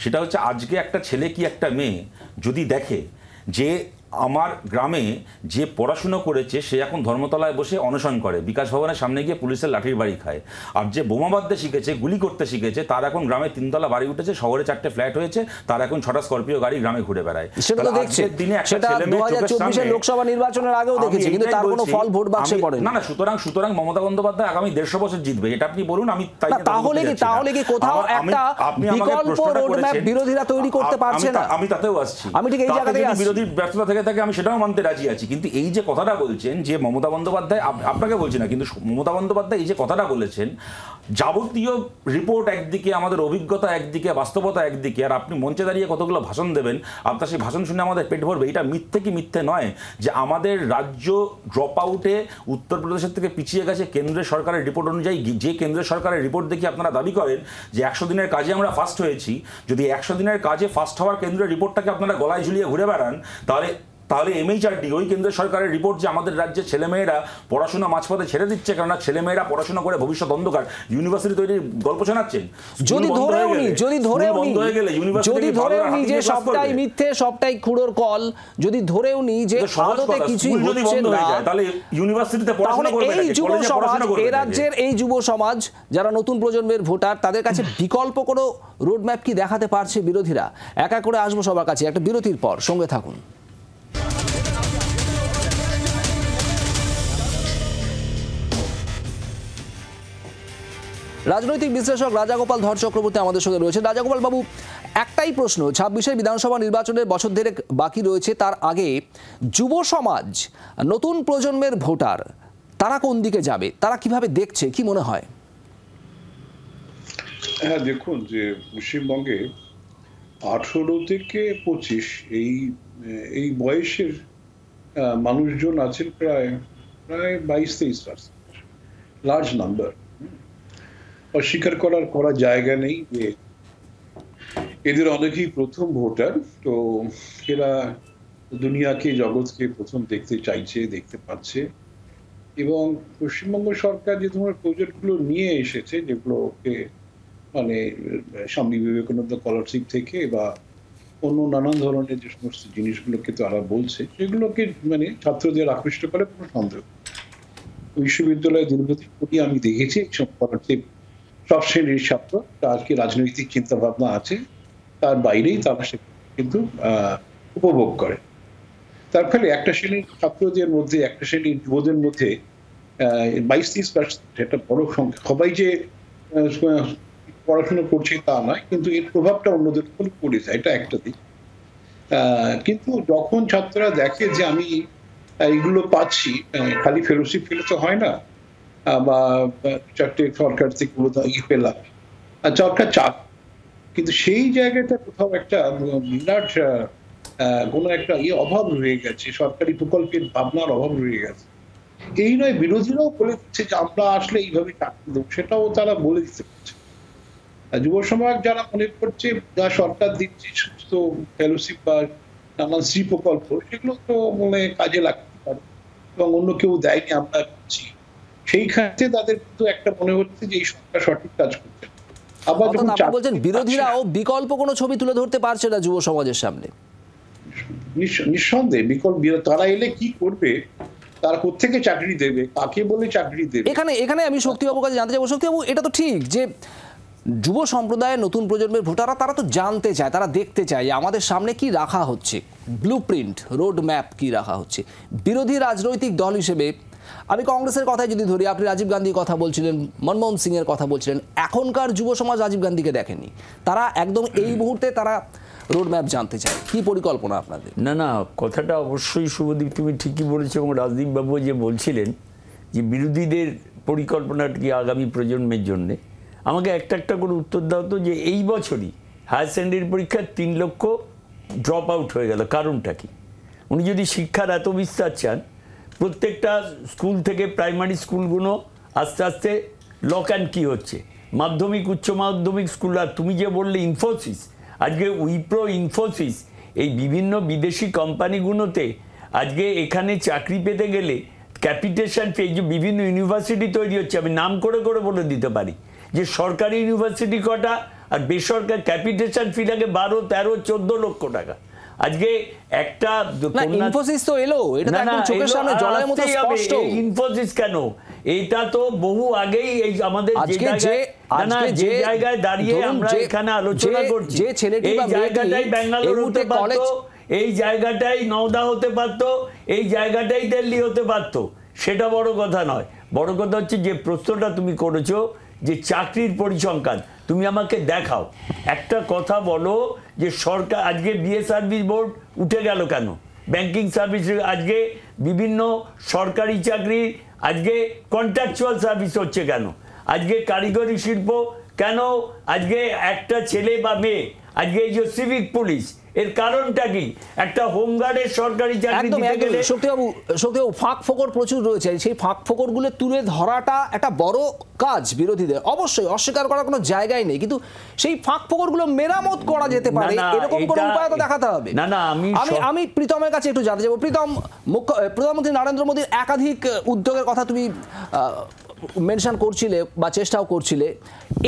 সেটা হচ্ছে আজকে একটা ছেলে কি একটা মেয়ে যদি দেখে যে আমার গ্রামে যে পড়াশুনো করেছে সে এখন ধর্মতলায় বসে অনশন করে, বিকাশ ভবনের সামনে গিয়ে পুলিশের লাঠির বাড়ি খায়, আর যে বোমা বাঁধতে শিখেছে, গুলি করতে শিখেছে, তার এখন গ্রামে 3তলা বাড়ি উঠেছে, শহরে 4টে ফ্ল্যাট হয়েছে, তার এখন 6টা স্করপিও গাড়ি গ্রামে ঘুরে বেড়ায়। সেটা তো দেখছে, সেটা 2024 লোকসভা নির্বাচনের আগেও দেখেছি, কিন্তু তার কোনো ফল ভোট বাক্সে পড়ে না। না, সুতরাং মমতা বন্দ্যোপাধ্যায় আগামী 150 বছর জিতবে, এটা আপনি বলুন। আমি তাই তাহলে কি কোথাও একটা বিকল্প রোডম্যাপ বিরোধীরা তৈরি করতে পারছে না? আমি তাতেও আসছি, আমি ঠিক এই জায়গাতেই আসছি। বিরোধী ব্যর্থতা থেকে থাকে আমি সেটাও মানতে রাজি আছি, কিন্তু এই যে কথাটা বলছেন যে মমতা বন্দ্যোপাধ্যায়, আপনাকে বলছি না, কিন্তু মমতা বন্দ্যোপাধ্যায় এই যে কথাটা বলেছেন, যাবতীয় রিপোর্ট একদিকে, আমাদের অভিজ্ঞতা একদিকে, বাস্তবতা একদিকে, আর আপনি মঞ্চে দাঁড়িয়ে কতগুলো ভাষণ দেবেন, আপনার সেই ভাষণ শুনে আমাদের পেট ভরবে, এটা মিথ্যে কি মিথ্যে নয় যে আমাদের রাজ্য ড্রপ আউটে উত্তরপ্রদেশের থেকে পিছিয়ে গেছে কেন্দ্রের সরকারের রিপোর্ট অনুযায়ী। যে কেন্দ্রের সরকারের রিপোর্ট দেখে আপনারা দাবি করেন যে 100 দিনের কাজে আমরা ফার্স্ট হয়েছি, যদি 100 দিনের কাজে ফার্স্ট হওয়ার কেন্দ্রের রিপোর্টটাকে আপনারা গলায় ঝুলিয়ে ঘুরে বেড়ান, তাহলে MHRD ওই কেন্দ্রের সরকারের রিপোর্ট যে আমাদের রাজ্যের ছেলেমেয়েরা পড়াশোনা মাঝপথে ছেড়ে দিচ্ছে, কেননা ছেলেমেয়েরা পড়াশোনা করে ভবিষ্যৎ অন্ধকার, ইউনিভার্সিটি তৈরির গল্প শোনাচ্ছেন। যদি ধরেও নি যে সবটাই মিথ্যে, সবটাই খুঁড়োর কল, যদি ধরেও নি যে আদতে কিছুই হচ্ছে না, তাহলে ইউনিভার্সিটিতে পড়াশোনা করবে এই যুব সমাজ, এই রাজ্যের এই যুব সমাজ যারা নতুন প্রজন্মের ভোটার, তাদের কাছে বিকল্প কোনো রোডম্যাপ কি দেখাতে পারছে বিরোধীরা? একা করে আসবো সবার কাছে একটা বিরতির পর, সঙ্গে থাকুন। রাজনৈতিক বিশ্লেষক রাজাগোপাল ধর চক্রবর্তী আমাদের সঙ্গে রয়েছে। রাজাগোপাল বাবু, একটাই প্রশ্ন, 26 বিধানসভা নির্বাচনের বছর দেড়েক বাকি রয়েছে, তার আগে যুব সমাজ, নতুন প্রজন্মের ভোটার, তারা কোন দিকে যাবে, তারা কিভাবে দেখছে, কি মনে হয়? হ্যাঁ, দেখুন যে পশ্চিমবঙ্গে 18 থেকে 25 এই বয়সের মানুষজন আছেন প্রায় 22-23%, লার্জ নাম্বার। অস্বীকার করার জায়গা নেই যে এদের অনেকেই প্রথম ভোটার, তো এরা দুনিয়াকে, জগৎকে প্রথম দেখতে চাইছে, দেখতে পাচ্ছে। এবং পশ্চিমবঙ্গ সরকার যে ধরনের প্রজেক্টগুলো নিয়ে এসেছে, যেগুলোকে মানে স্বামী বিবেকানন্দ স্কলারশিপ থেকে বা অন্য নানান ধরনের যে সমস্ত জিনিসগুলোকে তারা বলছে, সেগুলোকে মানে ছাত্রদের আকৃষ্ট করে কোনো সন্দেহ। বিশ্ববিদ্যালয়ে দীর্ঘদিন করি আমি দেখেছি স্কলারশিপ সব শ্রেণীর ছাত্র, তার কি রাজনৈতিক চিন্তা ভাবনা আছে তার বাইরেই তারা সে কিন্তু উপভোগ করে। তার ফলে একটা শ্রেণীর ছাত্রদের মধ্যে, একটা শ্রেণীর যুবদের মধ্যে 22-23% একটা বড় সংখ্যা। সবাই যে পড়াশোনা করছে তা নয়, কিন্তু এর প্রভাবটা অন্যদের উপর পড়ে যায়, এটা একটা দিক। কিন্তু যখন ছাত্ররা দেখে যে আমি এইগুলো পাচ্ছি, খালি ফেলোশিপ পেলে তো হয় না, বা 4টে সরকার থেকে পেলাম, সরকার চাপ, কিন্তু সেই জায়গাটা কোথাও একটা বিরাট কোনো একটা অভাব রয়ে গেছে, সরকারি প্রকল্পের ভাবনার অভাব রয়ে গেছে। এই নয়, বিরোধীরাও বলে দিচ্ছে যে আমরা আসলে এইভাবে চাকরি দেবো, সেটাও তারা বলে দিতে পারছে। যুব সমাজ যারা মনে করছে যা সরকার দিচ্ছে সমস্ত ফেলোশিপ বা নানান শ্রী প্রকল্প, সেগুলো তো মনে কাজে লাগতে পারে এবং অন্য কেউ দেয়নি, আমরা করছি, সেই ক্ষেত্রে তাদের কিন্তু একটা মনে হচ্ছে যে এই সরকার সঠিক কাজ করছে। আবার বলছেন বিরোধীরাও বিকল্প কোনো ছবি তুলে ধরতে পারছে না যুব সমাজের সামনে। নিঃসন্দেহে বিকল্প, তারা এলে কি করবে, তারা কোত্থেকে চাকরি দেবে, কাকে বলে চাকরি দেবে। এখানে আমি শক্তিবাবুর কাছে জানতে চাইবো, শক্তিবাবু এটা তো ঠিক যে যুব সম্প্রদায়ের, নতুন প্রজন্মের ভোটাররা, তারা তো জানতে চায়, তারা দেখতে চায় যে আমাদের সামনে কি রাখা হচ্ছে, ব্লু প্রিন্ট, রোড ম্যাপ কি রাখা হচ্ছে। বিরোধী রাজনৈতিক দল হিসেবে আমি কংগ্রেসের কথাই যদি ধরি, আপনি রাজীব গান্ধীর কথা বলছিলেন, মনমোহন সিং এর কথা বলছিলেন, এখনকার যুব সমাজ রাজীব গান্ধীকে দেখেনি, তারা একদম এই মুহূর্তে তারা রোড ম্যাপ জানতে চায়। কি পরিকল্পনা আপনাদের? না, কথাটা অবশ্যই শুভদীপ তুমি ঠিকই বলেছো, এবং রাজদীপবাবু যে বলছিলেন যে বিরোধীদের পরিকল্পনাটা কি আগামী প্রজন্মের জন্যে, আমাকে একটা করে উত্তর দাও তো, যে এই বছরই হায়ার সেকেন্ডারি পরীক্ষায় 3 লক্ষ ড্রপ আউট হয়ে গেল, কারণটা কি? উনি যদি শিক্ষার এত বিস্তার চান, প্রত্যেকটা স্কুল থেকে প্রাইমারি স্কুলগুলো আস্তে আস্তে লক অ্যান্ড কি হচ্ছে, মাধ্যমিক উচ্চ মাধ্যমিক স্কুল। আর তুমি যে বললে ইনফোসিস, আজকে উইপ্রো, ইনফোসিস, এই বিভিন্ন বিদেশি কোম্পানিগুলোতে আজকে এখানে চাকরি পেতে গেলে ক্যাপিটেশন ফি, যে বিভিন্ন ইউনিভার্সিটি তৈরি হচ্ছে, আমি নাম করে বলে দিতে পারি যে সরকারি ইউনিভার্সিটি কটা আর বেসরকারি ক্যাপিটেশন ফি লাগে 12, 13, 14 লক্ষ টাকা। আজকে একটা ইনফোসিস তো এলো, এটা তো একদম চোখের সামনে জলের মতো স্পষ্ট। ইনফোসিস কেন? এটা তো বহু আগেই এই আমাদের যে জায়গায় দাঁড়িয়ে আমরা এখানে আলোচনা করছি, যে ছেলেটি এই বা জায়গাটাই ব্যাঙ্গালোর হতে পারতো, এই জায়গাটাই নওদা হতে পারতো, এই জায়গাটাই দিল্লি হতে পারতো, সেটা বড় কথা নয়। বড় কথা হচ্ছে যে প্রশ্নটা তুমি করেছো যে চাকরির পরিসংখ্যান, তুমি আমাকে দেখাও। একটা কথা বলো যে সরকার আজকে বিএ সার্ভিস বোর্ড উঠে গেল কেন? ব্যাংকিং সার্ভিস, আজকে বিভিন্ন সরকারি চাকরি আজকে কন্ট্রাকচুয়াল সার্ভিস হচ্ছে কেন? আজকে কারিগরি শিল্প কেন? আজকে একটা ছেলে বা মেয়ে আজকে এই যে সিভিক পুলিশ, এর কারণটা কি? একটা হোমগার্ডের সরকারি চাকরি দিতে গেলে শক্তিবাবু ফাঁক ফোকর প্রচুর রয়েছে, সেই ফাঁক ফোকরগুলো তুলে ধরাটা একটা বড় কাজ বিরোধীদের, অবশ্যই অস্বীকার করার কোনো জায়গায় নেই, কিন্তু সেই ফাঁক ফোকরগুলো মেরামত করা যেতে পারে, এরকম কোনো উপায় তো দেখাতে হবে। আমি প্রীতমের কাছে একটু জানতে যাবো। প্রীতম, প্রধানমন্ত্রী নরেন্দ্র মোদীর একাধিক উদ্যোগের কথা তুমি মেনশন করছিলে বা চেষ্টাও করছিলে,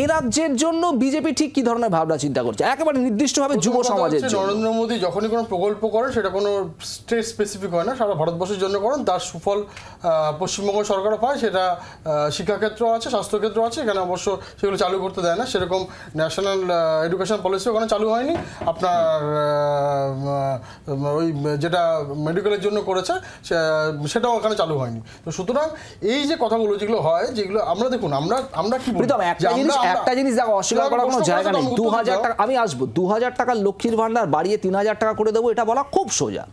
এ রাজ্যের জন্য বিজেপি ঠিক কি ধরনের ভাবনা চিন্তা করছে একেবারে নির্দিষ্টভাবে যুব সমাজের জন্য? নরেন্দ্র মোদী যখনই কোনো প্রকল্প করেন সেটা কোনো স্টেট স্পেসিফিক হয় না, সারা ভারতবর্ষের জন্য করেন, তার সুফল পশ্চিমবঙ্গ সরকারও পায়। সেটা শিক্ষাক্ষেত্র আছে, স্বাস্থ্যক্ষেত্র আছে, এখানে অবশ্য সেগুলো চালু করতে দেয় না, সেরকম ন্যাশনাল এডুকেশন পলিসি ওখানে চালু হয়নি। আপনার ওই যেটা মেডিকেলের জন্য করেছে সেটাও ওখানে চালু হয়নি। তো সুতরাং এই যে কথাগুলো যেগুলো হয়, যেগুলো আমরা দেখুন, আমরা কি বলি, একটা জিনিস দেখো, অস্বীকার করার কোনো জায়গা নেই। 2000 টাকা, আমি আসবো, 2000 টাকার লক্ষ্মীর ভান্ডার বাড়িয়ে 3000 টাকা করে দেবো, এটা বলা খুব সোজা।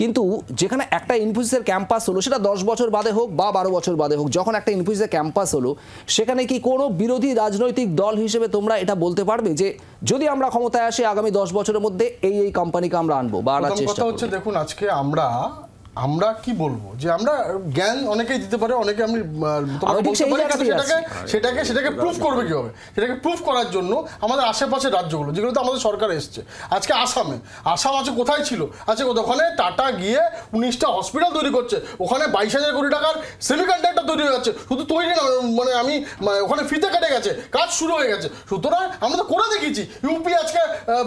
কিন্তু যেখানে একটা ইনফোসিসের ক্যাম্পাস হলো, সেটা 10 বছর বাদে হোক বা 12 বছর বাদে হোক, যখন একটা ইনফোসিসের ক্যাম্পাস হলো, সেখানে কি কোনো বিরোধী রাজনৈতিক দল হিসেবে তোমরা এটা বলতে পারবে যে যদি আমরা ক্ষমতায় আসি আগামী 10 বছরের মধ্যে এই কোম্পানিকে আমরা আনবো বা আনার চেষ্টা করব? হচ্ছে দেখুন, আজকে আমরা কি বলবো, যে আমরা জ্ঞান অনেকেই দিতে পারে, অনেকে আমি সেটাকে প্রুফ করবে কি হবে? সেটাকে প্রুফ করার জন্য আমাদের আশেপাশের রাজ্যগুলো যেগুলোতে আমাদের সরকার এসছে, আজকে আসাম আছে কোথায় ছিল, আছে ওখানে টাটা গিয়ে 19টা হসপিটাল তৈরি করছে, ওখানে 22,000 কোটি টাকার সেমিকন্ডাক্টর তৈরি হয়ে যাচ্ছে, শুধু তৈরি না, মানে আমি ওখানে ফিতে কেটে গেছে, কাজ শুরু হয়ে গেছে। সুতরাং আমরা তো করে দেখিয়েছি। ইউপি আজকে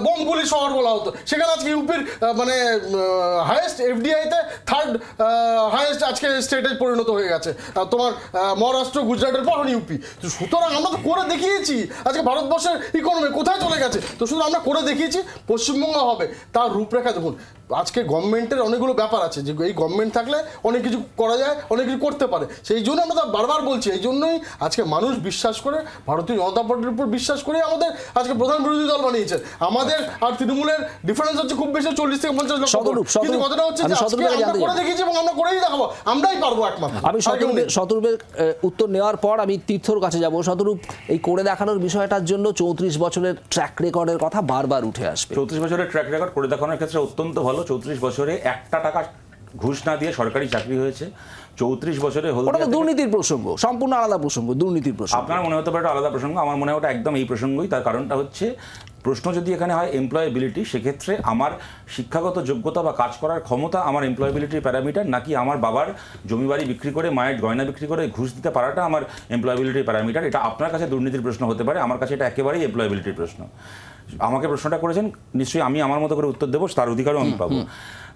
বোম গুলি শহর বলা হতো, সেখানে আজকে ইউপির মানে হাইয়েস্ট এফডিআইতে হাইয়েস্ট আজকে স্টেটে পরিণত হয়ে গেছে, তোমার মহারাষ্ট্র গুজরাটের পর ইউপি। তো সুতরাং আমরা তো করে দেখিয়েছি আজকে ভারতবর্ষের ইকোনমি কোথায় চলে গেছে। তো শুধু আমরা করে দেখিয়েছি, পশ্চিমবঙ্গ হবে তার রূপরেখা দেখুন। আজকে গভর্নমেন্টের অনেকগুলো ব্যাপার আছে, যে এই গভর্নমেন্ট থাকলে অনেক কিছু করা যায়, অনেক কিছু করতে পারে। সেই জন্য আমরা বারবার বলছি, এই জন্যই আজকে মানুষ বিশ্বাস করে, ভারতীয় জনতা পার্টির উপর বিশ্বাস করে আমাদের আজকে প্রধান বিরোধী দল বানিয়েছেন। আমাদের আর তৃণমূলের ডিফারেন্স হচ্ছে খুব বেশি 40 থেকে 50 লক্ষ। কিন্তু কথাটা হচ্ছে যে আজকে আমরা করে দেখিয়েছি এবং আমরা করেই দেখাবো, আমরাই পারবো একমাত্র। আমি শতরূপের উত্তর নেওয়ার পর আমি তীর্থর কাছে যাব। শতরূপ, এই করে দেখানোর বিষয়টার জন্য 34 বছরের ট্র্যাক রেকর্ডের কথা বারবার উঠে আসবে। 34 বছরের ট্র্যাক রেকর্ড করে দেখানোর ক্ষেত্রে অত্যন্ত ভালো। 34 বছরে একটা টাকা ঘুষ না দিয়ে সরকারি চাকরি হয়েছে। 34 বছরে দুর্নীতির প্রসঙ্গ, সম্পূর্ণ আলাদা প্রসঙ্গ, দুর্নীতির প্রসঙ্গ। আপনার মনে হতে পারে এটা আলাদা প্রসঙ্গ, আমার মনে হয় ওটা একদম এই প্রসঙ্গই। তার কারণটা হচ্ছে, প্রশ্ন যদি এখানে হয় এমপ্লয়েবিলিটি, সেক্ষেত্রে আমার শিক্ষাগত যোগ্যতা বা কাজ করার ক্ষমতা আমার এমপ্লয়েবিলিটির প্যারামিটার, নাকি আমার বাবার জমি বাড়ি বিক্রি করে, মায়ের গয়না বিক্রি করে ঘুষ দিতে পারাটা আমার এমপ্লয়েবিলিটির প্যারামিটার? এটা আপনার কাছে দুর্নীতির প্রশ্ন হতে পারে, আমার কাছে এটা একেবারেই এমপ্লয়েবিলিটির প্রশ্ন। আমাকে প্রশ্নটা করেছেন, নিশ্চয়ই আমি আমার মতো করে উত্তর দেবো, তার অধিকারও আমি পাবো।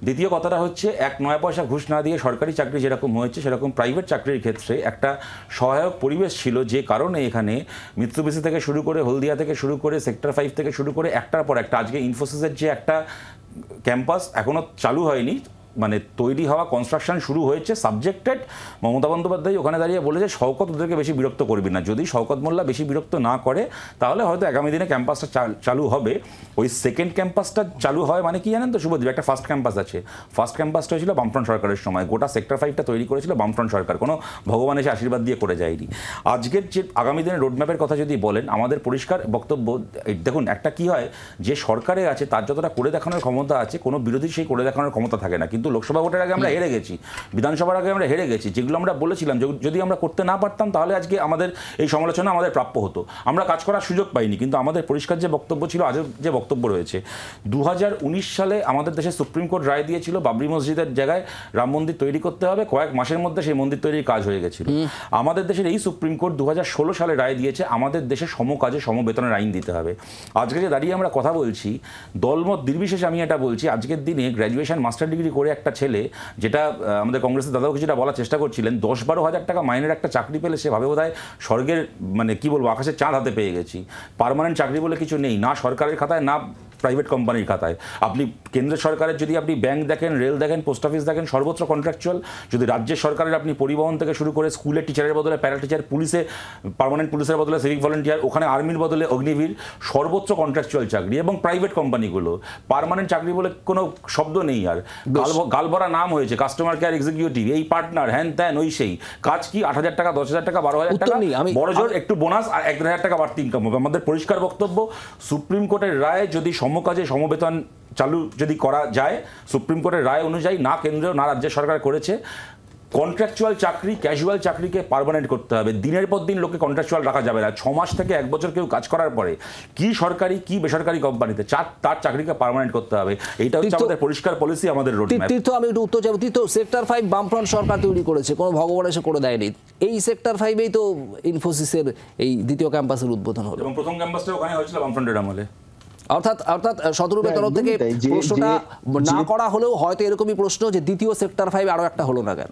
দ্বিতীয় কথাটা হচ্ছে, 1 পয়সা ঘুষ না দিয়ে সরকারি চাকরি যেরকম হয়েছে, সেরকম প্রাইভেট চাকরির ক্ষেত্রে একটা সহায়ক পরিবেশ ছিল, যে কারণে এখানে মিত্সুবিশি থেকে শুরু করে, হলদিয়া থেকে শুরু করে, সেক্টর 5 থেকে শুরু করে একটার পর একটা, আজকে ইনফোসিসের যে একটা ক্যাম্পাস এখনও চালু হয়নি, মানে তৈরি হওয়া কনস্ট্রাকশন শুরু হয়েছে, সাবজেক্টেড। মমতা বন্দ্যোপাধ্যায় ওখানে দাঁড়িয়ে বলেছে শওকত ওদেরকে বেশি বিরক্ত করবি না। যদি শওকত মোল্লা বেশি বিরক্ত না করে তাহলে হয়তো আগামী দিনে ক্যাম্পাসটা চালু হবে। ওই সেকেন্ড ক্যাম্পাসটা চালু হয় মানে কি জানেন তো শুভদীপ, একটা ফার্স্ট ক্যাম্পাস আছে। ফার্স্ট ক্যাম্পাসটা হয়েছিল বামফ্রন্ট সরকারের সময়, গোটা সেক্টর 5টা তৈরি করেছিল বামফ্রন্ট সরকার, কোনো ভগবান এসে আশীর্বাদ দিয়ে করে যায়নি। আজকের যে আগামী দিনের রোডম্যাপের কথা যদি বলেন, আমাদের পরিষ্কার বক্তব্য। দেখুন একটা কি হয়, যে সরকারে আছে তার যতটা করে দেখানোর ক্ষমতা আছে, কোনো বিরোধী সেই করে দেখানোর ক্ষমতা থাকে না। কিন্তু লোকসভা ভোটের আগে আমরা হেরে গেছি, বিধানসভার আগে আমরা হেরে গেছি। যেগুলো আমরা বলেছিলাম যদি আমরা করতে না পারতাম তাহলে আজকে আমাদের এই সমালোচনা আমাদের প্রাপ্য হতো। আমরা কাজ করার সুযোগ পাইনি। কিন্তু আমাদের পরিষ্কার যে বক্তব্য ছিল, আজও যে বক্তব্য রয়েছে, 2019 সালে আমাদের দেশে সুপ্রিম কোর্ট রায় দিয়েছিল বাবরি মসজিদের জায়গায় রাম মন্দির তৈরি করতে হবে। কয়েক মাসের মধ্যে সেই মন্দির তৈরির কাজ হয়ে গেছিল। আমাদের দেশের এই সুপ্রিম কোর্ট 2016 সালে রায় দিয়েছে আমাদের দেশে সমকাজে সমবেতনের আইন দিতে হবে। আজকে যে দাঁড়িয়ে আমরা কথা বলছি, দলমত নির্বিশেষে আমি এটা বলছি, আজকের দিনে গ্র্যাজুয়েশন মাস্টার ডিগ্রি করে একটা ছেলে, যেটা আমাদের কংগ্রেসের দাদাও কিছুটা বলার চেষ্টা করছিলেন, 10-12 হাজার টাকা মাইনের একটা চাকরি পেলে সে ভাবে বোধহয় স্বর্গের মানে কি বলবো আকাশের চাঁদ হাতে পেয়ে গেছি। পার্মানেন্ট চাকরি বলে কিছু নেই, না সরকারের খাতায় না প্রাইভেট কোম্পানির খাতায়। আপনি কেন্দ্র সরকারের যদি আপনি ব্যাংক দেখেন, রেল দেখেন, পোস্ট অফিস দেখেন, সর্বত্র কন্ট্রাকচুয়াল। যদি রাজ্যের সরকারের আপনি পরিবহন থেকে শুরু করে স্কুলের টিচারের বদলে প্যারা টিচার, পুলিশে পার্মানেন্ট পুলিশের বদলে সিভিক ভলেন্টিয়ার, ওখানে আর্মির বদলে অগ্নিবীর, সর্বোচ্চ কন্ট্রাকচুয়াল চাকরি। এবং প্রাইভেট কোম্পানিগুলো পার্মানেন্ট চাকরি বলে কোনো শব্দ নেই। আর গালভরা নাম হয়েছে কাস্টমার কেয়ার এক্সিকিউটিভ, এই পার্টনার, হ্যান ত্যান, ওই সেই। কাজ কি 8,000 টাকা, 10,000 টাকা, 12,000 টাকা, বড় জোর একটু বোনাস আর 1,000 টাকা বাড়তি ইনকাম হবে। আমাদের পরিষ্কার বক্তব্য, সুপ্রিম কোর্টের রায় যদি সমকাজে সমবেতন চালু যদি করা যায়, সুপ্রিম কোর্টের রায় অনুযায়ী, না কেন্দ্র না রাজ্য সরকার করেছে, কন্ট্রাকচুয়াল চাকরি, ক্যাজুয়াল চাকরিকে পার্মানেন্ট করতে হবে। দিনের পর দিন লোকে কন্ট্রাকচুয়াল রাখা যাবে না। 6 মাস থেকে 1 বছর কেউ কাজ করার পরে কি সরকারি কি বেসরকারি কোম্পানিতে তার চাকরিকে পার্মানেন্ট করতে হবে। এইটা হচ্ছে আমাদের পরিষ্কার পলিসি, আমাদের রোডম্যাপ। তীর্থ, আমি একটু উত্তর যাবো। তীর্থ, সেক্টর 5 বামফ্রন্ট সরকার তৈরি করেছে, কোনো ভগবান এসে করে দেয়নি। এই সেক্টর 5-এই তো ইনফোসিসের এই দ্বিতীয় ক্যাম্পাসের উদ্বোধন হলো, এবং প্রথম ক্যাম্পাসটা ওখানে হয়েছিল বামফ্রন্টের আমলে। অর্থাৎ শতরূপের তরফ থেকে প্রশ্নটা না করা হলেও হয়তো এরকমই প্রশ্ন যে দ্বিতীয় সেক্টর 5 আরো একটা হলো না কেন?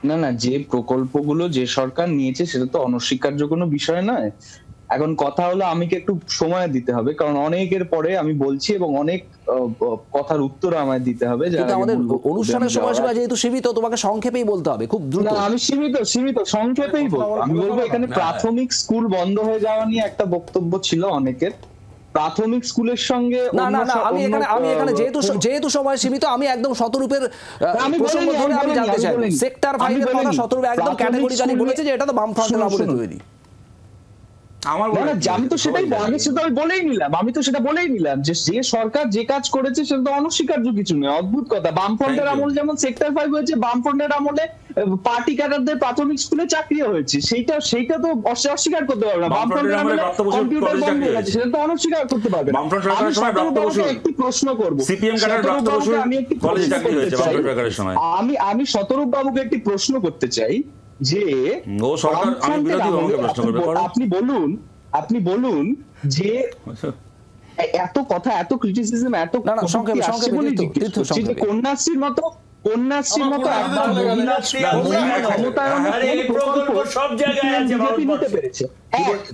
না, যে প্রকল্পগুলো যে সরকার নিয়েছে সেটা তো অনস্বীকার্য কোনো বিষয় নয়। এখন কথা হলো আমাকে একটু সময় দিতে হবে, কারণ অনেকের পরে আমি বলছি এবং অনেক কথার উত্তর আমায় দিতে হবে। আমাদের অনুষ্ঠানের সময়সীমা যেহেতু সীমিত, তোমাকে সংক্ষেপেই বলতে হবে, খুব দ্রুত। না, আমি সীমিত সংক্ষেপেই বলবো। আমি বলবো এখানে প্রাথমিক স্কুল বন্ধ হয়ে যাওয়া নিয়ে একটা বক্তব্য ছিল অনেকের। প্রাথমিক স্কুলের সঙ্গে আমি এখানে যেহেতু সময় সীমিত, আমি একদম শতরূপের প্রসঙ্গ ধরে আমি জানতে চাই। সেক্টর 5 এর কথা শতরূপ একদম ক্যাটাগরিক্যালি বলেছে যে এটা তো বামফ্রন্টের আমলে তৈরি। আমি তো সেটাই বলেই নিলাম যে সরকার যে কাজ করেছে সেটা তো অনস্বীকার্য কিছু নেই। অদ্ভুত কথা, বামফ্রন্টের আমল যেমন সেক্টর 5 হয়েছে, বামফ্রন্টের আমলে পার্টি ক্যাডারদের প্রাথমিক স্কুলে চাকরি হয়েছে, সেইটা তো অস্বীকার করতে পারবে না। বামফ্রন্টের আমলে কম্পিউটার বন্ধ হয়ে গেছে, সেটা তো অস্বীকার করতে পারবে না। একটি প্রশ্ন করবো, আমি শতরূপ বাবুকে একটি প্রশ্ন করতে চাই যে আপনি বলুন যে এত কথা, এত ক্রিটিসিজম, এত কন্যাশ্রীর মতো সব জায়গায় আছে।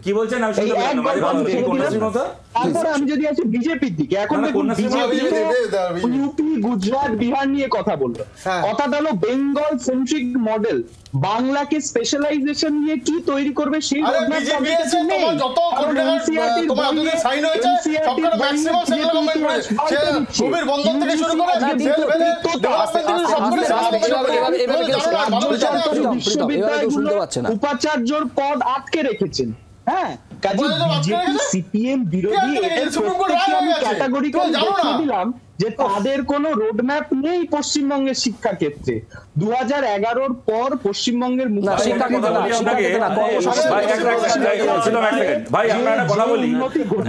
কি বলছেন? তারপরে আমি যদি আছি বিজেপির দিকে, এখন ইউপি, গুজরাট, বিহার নিয়ে কথা বললো। কথাটা হলো বেঙ্গল সেন্ট্রিক মডেল, বাংলাকে স্পেশালাইজেশন নিয়ে কি তৈরি করবে সেই উপাচার্যর পদ আটকে রেখেছেন। হ্যাঁ, সিপিএম বিরোধী দিলাম যে তাদের কোনো রোডম্যাপ নেই পশ্চিমবঙ্গের শিক্ষা ক্ষেত্রে। 2011-র পর পশ্চিমবঙ্গের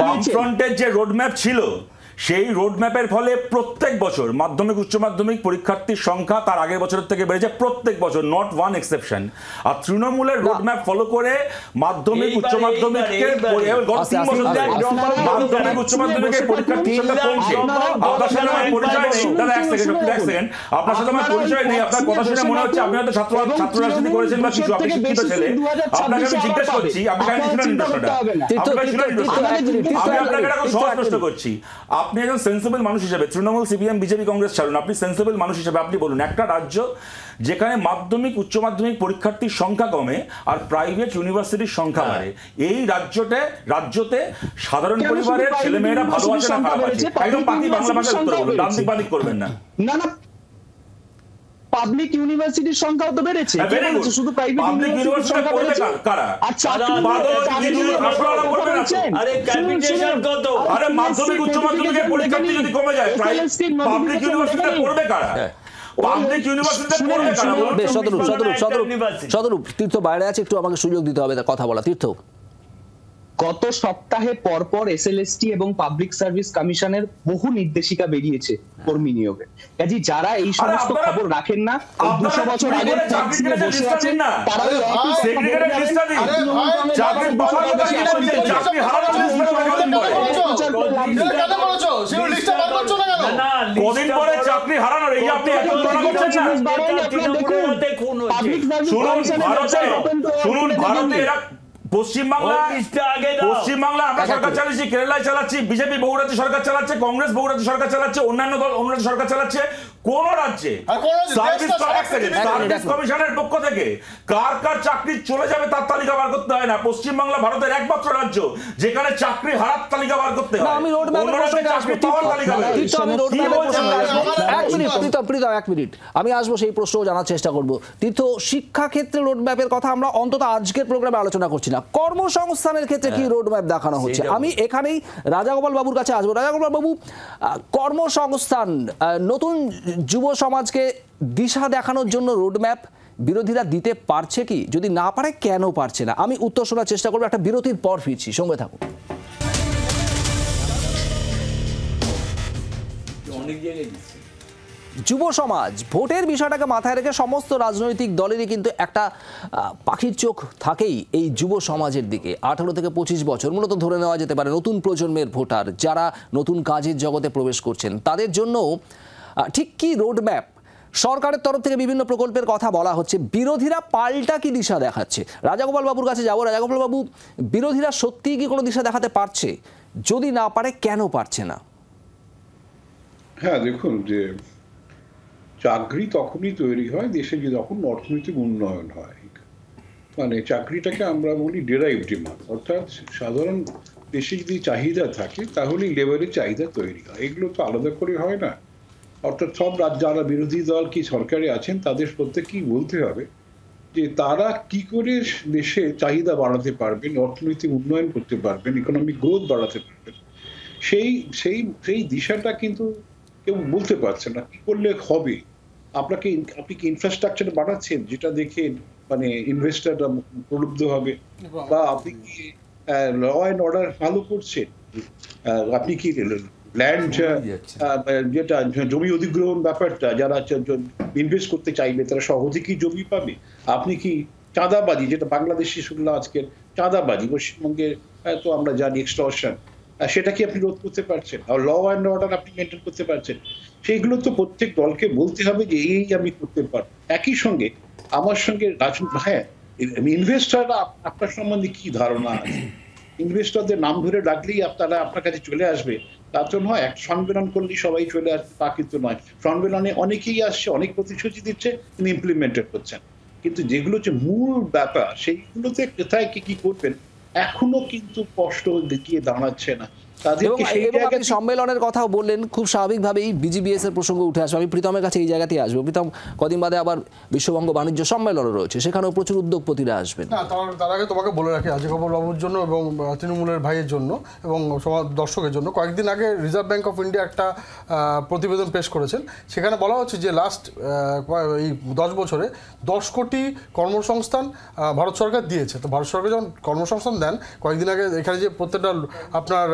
বামফ্রন্টের যে রোডম্যাপ ছিল, সেই রোডম্যাপের ফলে প্রত্যেক বছর মাধ্যমিক উচ্চ মাধ্যমিক পরীক্ষার্থীর সংখ্যা তার আগের বছরের থেকে বেড়েছে, প্রত্যেক বছর, নট ওয়ান এক্সেপশন। আর তৃণমূলের রোডম্যাপ ফলো করে মাধ্যমিক উচ্চ মাধ্যমিকের মাধ্যমিক উচ্চ মাধ্যমিকের পরীক্ষার্থীর সংখ্যা কমছে। আপনার সাথে আমার পরিচয় নেই দাদা, এক সেকেন্ড, আপনার সাথে আমার পরিচয় নেই। আপনার কথা শুনে মনে হচ্ছে আপনি হয়তো ছাত্র রাজনীতি করেছেন বা কিছু, আপনি শিক্ষিত ছেলে। আপনাকে আমি জিজ্ঞেস করছি, আপনি শুনেন প্রশ্নটা, আমি আপনাকে একটা সহজ প্রশ্ন করছি। আপনি একজন সেন্সিবল মানুষ হিসেবে, তৃণমূল, সিপিএম, বিজেপি, কংগ্রেস ছাড়ুন, আপনি সেন্সিবল মানুষ হিসেবে আপনি বলুন একটা রাজ্য যেখানে মাধ্যমিক উচ্চ মাধ্যমিক পরীক্ষার্থীর সংখ্যা কমে আর প্রাইভেট ইউনিভার্সিটির সংখ্যা বাড়ে, এই রাজ্যতে সাধারণ পরিবারের ছেলেমেয়েরা ভালো আছে না খারাপ আছে? একদম পাতি বাংলা ভাষায় উত্তর বলুন, দান্তিক করবেন না। না, পাবলিক ইউনিভার্সিটির সংখ্যাও তো বেড়েছে, শুধু প্রাইভেট ইউনিভার্সিটির সংখ্যা বেড়েছে। আচ্ছা, আরে ক্যাপিটেশন কত? আরে মাধ্যমিক উচ্চ মাধ্যমিকের পরীক্ষার্থী যদি কমে যায়, পাবলিক ইউনিভার্সিটিতে পড়বে কারা? পাবলিক ইউনিভার্সিটিতে পড়বে কারা? বেশ, শতরূপ তীর্থ বাইরে আছে, একটু আমাকে সুযোগ দিতে হবে কথা বলা। তীর্থ, গত সপ্তাহে পরপর এসএলএসটি এবং পাবলিক সার্ভিস কমিশনের বহু নির্দেশিকা বেরিয়েছে কর্মী নিয়োগে। কাজে যারা এই সমস্ত খবর রাখেন না, 200 বছর আগে বসে আছেন, তারা কদিন পরে চাকরি হারানোর এই আপনি এত তুলনা করছেন না? শুনুন, ভারতে এরা পশ্চিমবাংলা আমরা সরকার চালাচ্ছি, কেরালায় চালাচ্ছি, বিজেপি বহু রাজ্যে সরকার চালাচ্ছে, কংগ্রেস বহু রাজ্যে সরকার চালাচ্ছে, অন্যান্য দল অন্য রাজ্যে সরকার চালাচ্ছে। কোন রাজ্যে সার্ভিস কমিশনের পক্ষ থেকে কার চাকরি চলে যাবে তার তালিকা বার করতে হয় না। পশ্চিমবাংলা ভারতের একমাত্র রাজ্য যেখানে চাকরি হারার তালিকা বার করতে হয়। এক মিনিট, আমি আসবো, সেই প্রশ্ন জানার চেষ্টা করবো। তীর্থ, শিক্ষাক্ষেত্রে রোডম্যাপের কথা আমরা অন্তত আজকের প্রোগ্রামে আলোচনা করছি না, কর্মসংস্থানের ক্ষেত্রে কি রোডম্যাপ দেখানো হচ্ছে? আমি এখানেই রাজাগোপাল বাবুর কাছে আসবো। রাজাগোপাল বাবু, কর্মসংস্থান, নতুন যুব সমাজকে দিশা দেখানোর জন্য রোডম্যাপ বিরোধীরা দিতে পারছে কি? যদি না পারে, কেন পারছে না? আমি উত্তর শোনার চেষ্টা করবো, একটা বিরতির পর ফিরছি, সঙ্গে থাকুন। যুব সমাজ ভোটের বিষয়টাকে মাথায় রেখে সমস্ত রাজনৈতিক দলেরই কিন্তু একটা পাখির চোখ থাকেই এই যুব সমাজের দিকে। 18 থেকে 25 বছর মূলত ধরে নেওয়া যেতে পারে নতুন প্রজন্মের ভোটার, যারা নতুন কাজের জগতে প্রবেশ করছেন, তাদের জন্য ঠিক কি রোডম্যাপ? সরকারের তরফ থেকে বিভিন্ন প্রকল্পের কথা বলা হচ্ছে, বিরোধীরা পাল্টা কি দিশা দেখাচ্ছে? রাজাগোপাল বাবুর কাছে যাবো। রাজাগোপাল বাবু, বিরোধীরা সত্যিই কি কোনো দিশা দেখাতে পারছে? যদি না পারে, কেন পারছে না? হ্যাঁ, দেখুন, যে চাকরি তখনই তৈরি হয় দেশে যখন অর্থনৈতিক উন্নয়ন হয়। মানে চাকরিটাকে আমরা বলি ডেরাইভ ডিমান্ড, অর্থাৎ সাধারণ দেশে যদি চাহিদা থাকে তাহলেই লেবারের চাহিদা তৈরি হয়। এগুলো তো আলাদা করে হয় না। অর্থাৎ সব যারা বিরোধী দল কি সরকারে আছেন তাদের প্রত্যেককেই বলতে হবে যে তারা কি করে দেশে চাহিদা বাড়াতে পারবেন, অর্থনৈতিক উন্নয়ন করতে পারবেন, ইকোনমিক গ্রোথ বাড়াতে পারবেন। সেই দিশাটা কিন্তু কেউ বলতে পারছে না কি করলে হবে। আপনি কি ইনফ্রাস্ট্রাকচার বাড়াচ্ছেন যেটা দেখে মানে ইনভেস্টররা প্রলুব্ধ হবে, বা আপনি কি ল অ্যান্ড অর্ডার ভালো করছেন, আপনি কি ল্যান্ড যেটা জমি অধিগ্রহণ ব্যাপারটা যারা ইনভেস্ট করতে চাইবে তারা সহজে কি জমি পাবে, আপনি কি চাঁদাবাজি, যেটা বাংলাদেশি শুনলাম আজকের চাঁদাবাজি পশ্চিমবঙ্গের তো আমরা জানি এক্সটর্শন, সেটা কি আপনি রোধ করতে পারছেন, আর ল অ্যান্ড অর্ডার আপনি মেনটেন করতে পারছেন? সেইগুলো তো প্রত্যেক দলকে বলতে হবে যে এই আমি করতে পারবো। একই সঙ্গে আমার সঙ্গে হ্যাঁ, ইনভেস্টররা আপনার সম্বন্ধে কি ধারণা আছে? ইনভেস্টরদের নাম ধরে ডাকলেই আপনারা আপনার কাছে চলে আসবে তা তো নয়। এক সম্মেলন করলেই সবাই চলে আসবে তা কিন্তু নয়। সম্মেলনে অনেকেই আসছে, অনেক প্রতিশ্রুতি দিচ্ছে, কিন্তু ইমপ্লিমেন্টেড করছেন। কিন্তু যেগুলো হচ্ছে মূল ব্যাপার সেইগুলোতে কোথায় কি করবেন এখনো কিন্তু স্পষ্ট দেখিয়ে দাঁড়াচ্ছে না। সম্মেলনের কথাও বললেন, খুব স্বাভাবিকভাবেই বিজিবিএস এর প্রসঙ্গ উঠে আসবে। আমি প্রীতমের কাছে এই জায়গাতেই আসবো। প্রীতম, কদিন বাদে আবার বিশ্ববঙ্গ বাণিজ্য সম্মেলন রয়েছে, সেখানেও প্রচুর উদ্যোগপতিরা আসবেন। তার আগে তোমাকে বলে রাখি, রাজাগোপাল বাবুর জন্য এবং তৃণমূলের ভাইয়ের জন্য এবং সমাজ দর্শকের জন্য, কয়েকদিন আগে রিজার্ভ ব্যাঙ্ক অফ ইন্ডিয়া একটা প্রতিবেদন পেশ করেছেন। সেখানে বলা হচ্ছে যে লাস্ট এই 10 বছরে 10 কোটি কর্মসংস্থান ভারত সরকার দিয়েছে। তো ভারত সরকার যখন কর্মসংস্থান দেন, কয়েকদিন আগে এখানে যে প্রত্যেকটা আপনার